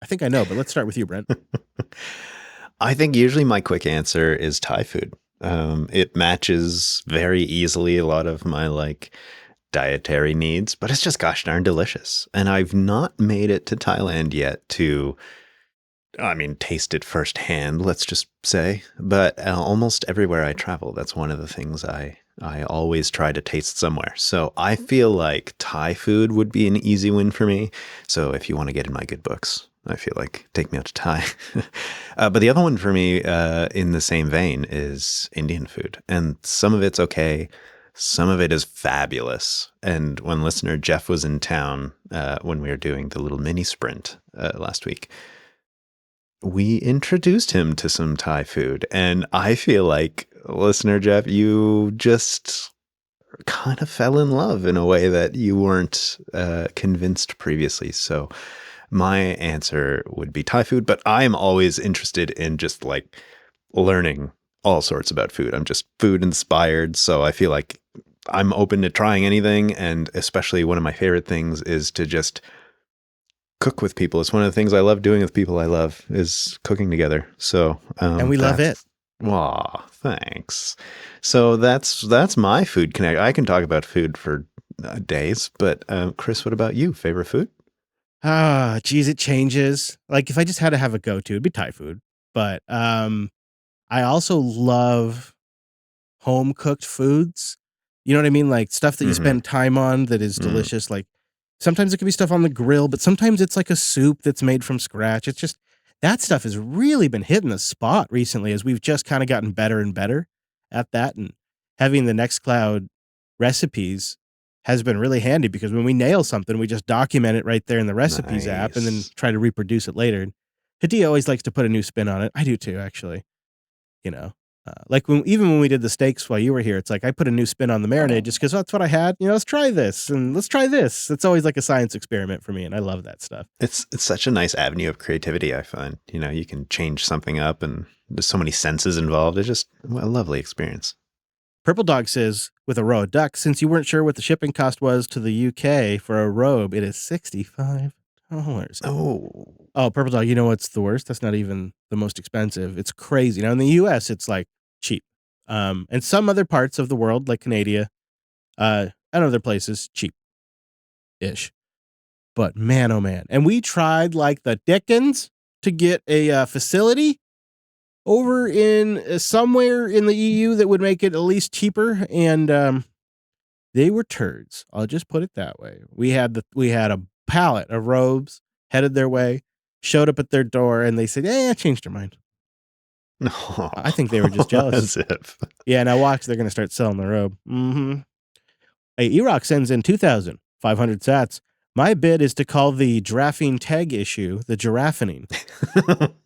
I think I know, but let's start with you, Brent. I think usually my quick answer is Thai food. It matches very easily a lot of my dietary needs, but it's just gosh darn delicious. And I've not made it to Thailand yet to, taste it firsthand, let's just say. But almost everywhere I travel, that's one of the things I always try to taste somewhere. So I feel like Thai food would be an easy win for me. So if you want to get in my good books, I feel like take me out to Thai. But the other one for me in the same vein is Indian food. And some of it's okay. Some of it is fabulous. And when listener Jeff was in town when we were doing the little mini sprint last week, we introduced him to some Thai food. And I feel like, listener Jeff, you just kind of fell in love in a way that you weren't convinced previously. So my answer would be Thai food, but I'm always interested in just learning all sorts about food. I'm just food inspired. So I feel like I'm open to trying anything. And especially one of my favorite things is to just cook with people. It's one of the things I love doing with people I love is cooking together. So, and we love it. Aw, thanks. So that's my food connect. I can talk about food for days, but Chris, what about you? Favorite food? Geez, it changes. If I just had to have a go-to, it'd be Thai food. But I also love home-cooked foods. You know what I mean? Stuff that you spend time on that is delicious. Sometimes it could be stuff on the grill, but sometimes it's a soup that's made from scratch. It's just, that stuff has really been hitting the spot recently as we've just kind of gotten better and better at that. And having the Nextcloud recipes has been really handy because when we nail something, we just document it right there in the recipes app and then try to reproduce it later. Hadia always likes to put a new spin on it. I do too, actually. Even when we did the steaks while you were here, it's I put a new spin on the marinade just because that's what I had. Let's try this and let's try this. It's always a science experiment for me, and I love that stuff. It's such a nice avenue of creativity, I find. You can change something up, and there's so many senses involved. It's just a lovely experience. Purple Dog says, with a row of ducks, since you weren't sure what the shipping cost was to the UK for a robe, it is $65. Oh, Purple Dog, you know what's the worst? That's not even the most expensive. It's crazy. Now, in the US, it's cheap. And some other parts of the world, like Canada, and other places, cheap-ish. But man, oh man. And we tried like the Dickens to get a facility over in somewhere in the EU that would make it at least cheaper. And they were turds. I'll just put it that way. We had a pallet of robes headed their way, showed up at their door, and they said, I changed our mind. No, I think they were just jealous. As if. Yeah, now watch, they're going to start selling the robe. Mm-hmm. Hey, E-Rock sends in 2,500 sats. My bid is to call the giraffing tag issue the giraffining.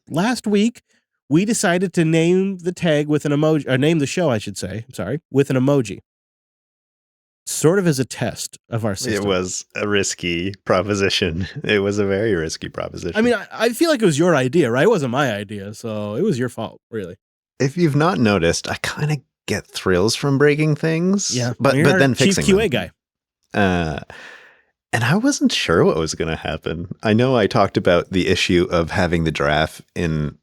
Last week, we decided to name the tag with an emoji, or name the show, I should say, with an emoji. Sort of as a test of our system. It was a risky proposition. It was a very risky proposition. I mean, I feel like it was your idea, right? It wasn't my idea, so it was your fault, really. If you've not noticed, I kind of get thrills from breaking things. Yeah, but then fixing Chief QA them. guy. And I wasn't sure what was going to happen. I know I talked about the issue of having the giraffe in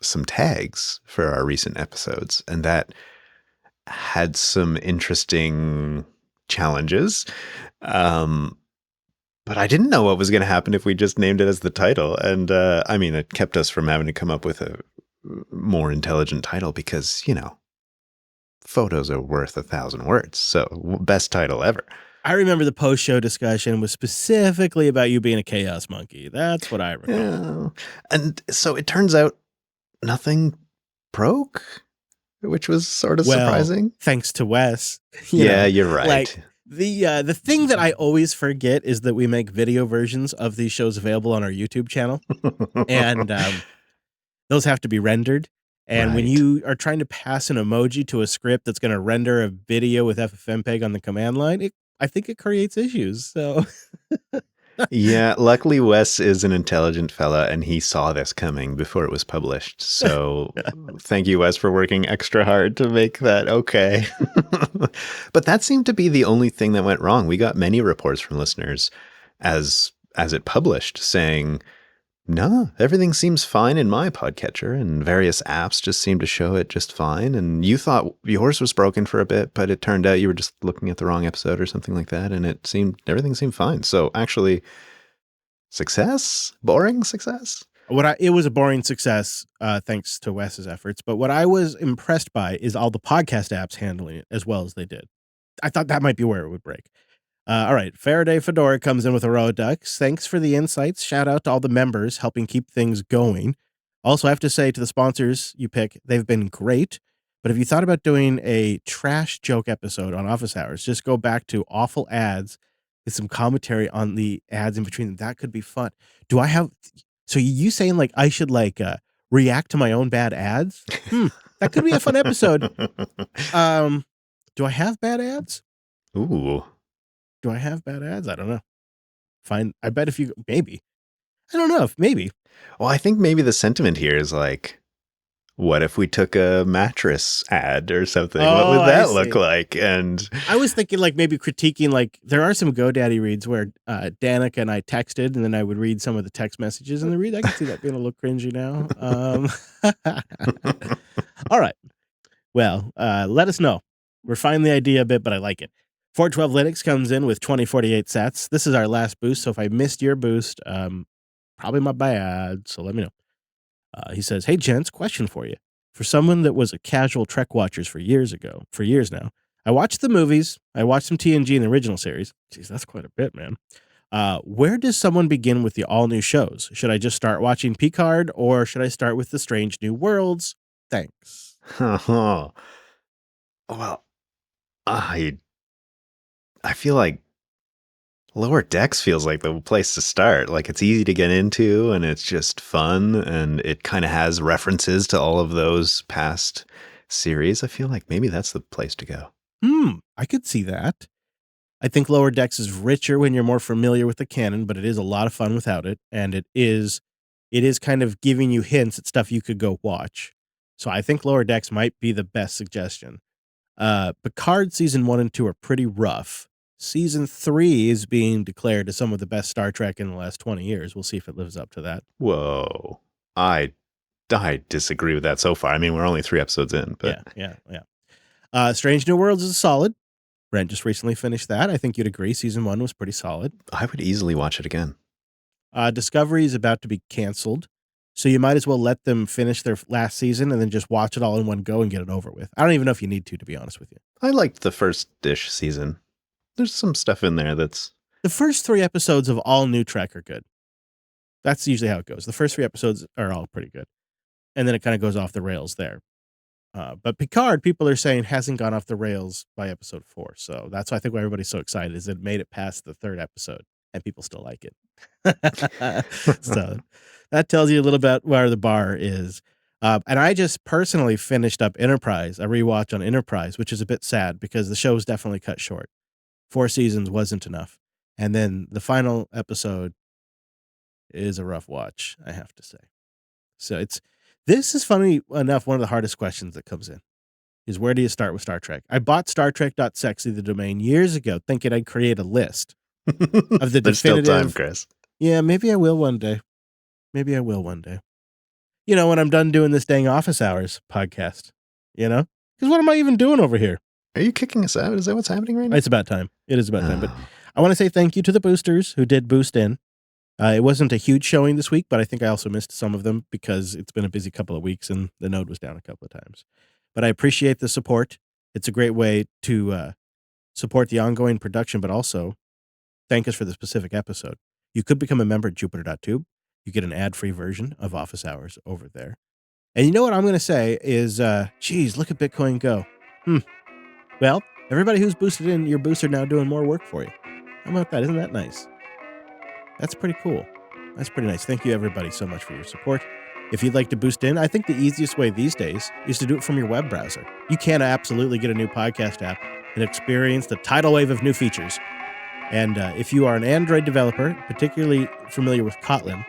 some tags for our recent episodes, and that had some interesting challenges. But I didn't know what was going to happen if we just named it as the title. And I mean, it kept us from having to come up with a more intelligent title because, you know, photos are worth 1,000 words. So best title ever. I remember the post-show discussion was specifically about you being a chaos monkey. That's what I recall. Yeah. And so it turns out nothing broke, which was sort of surprising. Thanks to Wes. You're right. Like, the thing that I always forget is that we make video versions of these shows available on our YouTube channel. And those have to be rendered. And when you are trying to pass an emoji to a script that's going to render a video with FFmpeg on the command line, I think it creates issues. So yeah, luckily Wes is an intelligent fella and he saw this coming before it was published. So thank you, Wes, for working extra hard to make that okay. But that seemed to be the only thing that went wrong. We got many reports from listeners as it published saying, no, everything seems fine in my podcatcher, and various apps just seem to show it just fine. And you thought yours was broken for a bit, but it turned out you were just looking at the wrong episode or something like that, and everything seemed fine. So actually, boring success. It was a boring success, thanks to Wes's efforts. But what I was impressed by is all the podcast apps handling it as well as they did. I thought that might be where it would break. All right, Faraday Fedora comes in with a row of ducks. Thanks for the insights. Shout out to all the members helping keep things going. Also, I have to say to the sponsors you pick, they've been great. But if you thought about doing a trash joke episode on Office Hours, just go back to awful ads with some commentary on the ads in between. That could be fun. So you saying like I should react to my own bad ads? That could be a fun episode. Do I have bad ads? Ooh. Do I have bad ads? I don't know. I bet maybe. I don't know maybe. Well, I think maybe the sentiment here is like, what if we took a mattress ad or something? What would that look like? And I was thinking like maybe critiquing, like there are some GoDaddy reads where Danica and I texted and then I would read some of the text messages in the read. I can see that being a little cringy now. All right. Well, let us know. Refine the idea a bit, but I like it. 412 Linux comes in with 2048 sats. This is our last boost, so if I missed your boost, probably my bad, so let me know. He says, hey, gents, question for you. For someone that was a casual Trek watchers for years now, I watched the movies, I watched some TNG in the original series. Jeez, that's quite a bit, man. Where does someone begin with the all-new shows? Should I just start watching Picard, or should I start with the Strange New Worlds? Thanks. Well, I feel like Lower Decks feels like the place to start. Like it's easy to get into and it's just fun and it kind of has references to all of those past series. I feel like maybe that's the place to go. I could see that. I think Lower Decks is richer when you're more familiar with the canon, but it is a lot of fun without it. And it is kind of giving you hints at stuff you could go watch. So I think Lower Decks might be the best suggestion. Picard season 1 and 2 are pretty rough. Season 3 is being declared as some of the best Star Trek in the last 20 years. We'll see if it lives up to that. Whoa. I I disagree with that so far. I mean, we're only 3 episodes in, but yeah. Strange New Worlds is solid. Brent just recently finished that. I think you'd agree season 1 was pretty solid. I would easily watch it again. Discovery is about to be canceled, so you might as well let them finish their last season and then just watch it all in one go and get it over with. I don't even know if you need to be honest with you. I liked the first-ish season. There's some stuff in there that's... The first 3 episodes of all new Trek are good. That's usually how it goes. The first 3 episodes are all pretty good. And then it kind of goes off the rails there. But Picard, people are saying, hasn't gone off the rails by episode 4. So that's why I think why everybody's so excited is it made it past the 3rd episode and people still like it. So that tells you a little bit where the bar is. And I just personally finished up Enterprise, a rewatch on Enterprise, which is a bit sad because the show was definitely cut short. 4 seasons wasn't enough. And then the final episode is a rough watch, I have to say. So this is funny enough, one of the hardest questions that comes in is where do you start with Star Trek? I bought StarTrek.sexy, the domain, years ago, thinking I'd create a list of the There's definitive... still time, Chris. Yeah, maybe I will one day. You know, when I'm done doing this dang Office Hours podcast, you know? Because what am I even doing over here? Are you kicking us out? Is that what's happening right now? It's about time. It is about time. But I want to say thank you to the boosters who did boost in. It wasn't a huge showing this week, but I think I also missed some of them because it's been a busy couple of weeks and the node was down a couple of times. But I appreciate the support. It's a great way to support the ongoing production, but also thank us for the specific episode. You could become a member at Jupiter.tube. You get an ad-free version of Office Hours over there. And you know what I'm going to say is, geez, look at Bitcoin go. Well, everybody who's boosted in, your booster now doing more work for you. How about that? Isn't that nice? That's pretty cool. That's pretty nice. Thank you, everybody, so much for your support. If you'd like to boost in, I think the easiest way these days is to do it from your web browser. You can absolutely get a new podcast app and experience the tidal wave of new features. And if you are an Android developer, particularly familiar with Kotlin,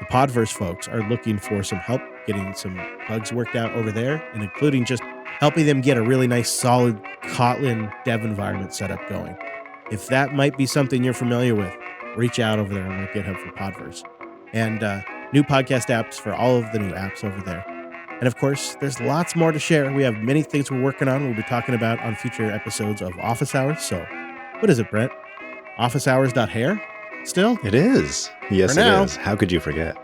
the Podverse folks are looking for some help getting some bugs worked out over there, and including just helping them get a really nice, solid Kotlin dev environment set up going. If that might be something you're familiar with, reach out over there on our GitHub for Podverse. And new podcast apps for all of the new apps over there. And of course, there's lots more to share. We have many things we're working on. We'll be talking about on future episodes of Office Hours. So what is it, Brent? officehours.hair still? It is. Yes, it is. How could you forget?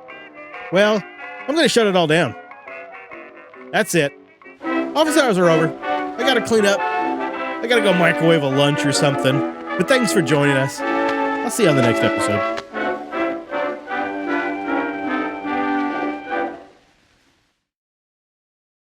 Well, I'm going to shut it all down. That's it. Office hours are over. I got to clean up. I got to go microwave a lunch or something. But thanks for joining us. I'll see you on the next episode.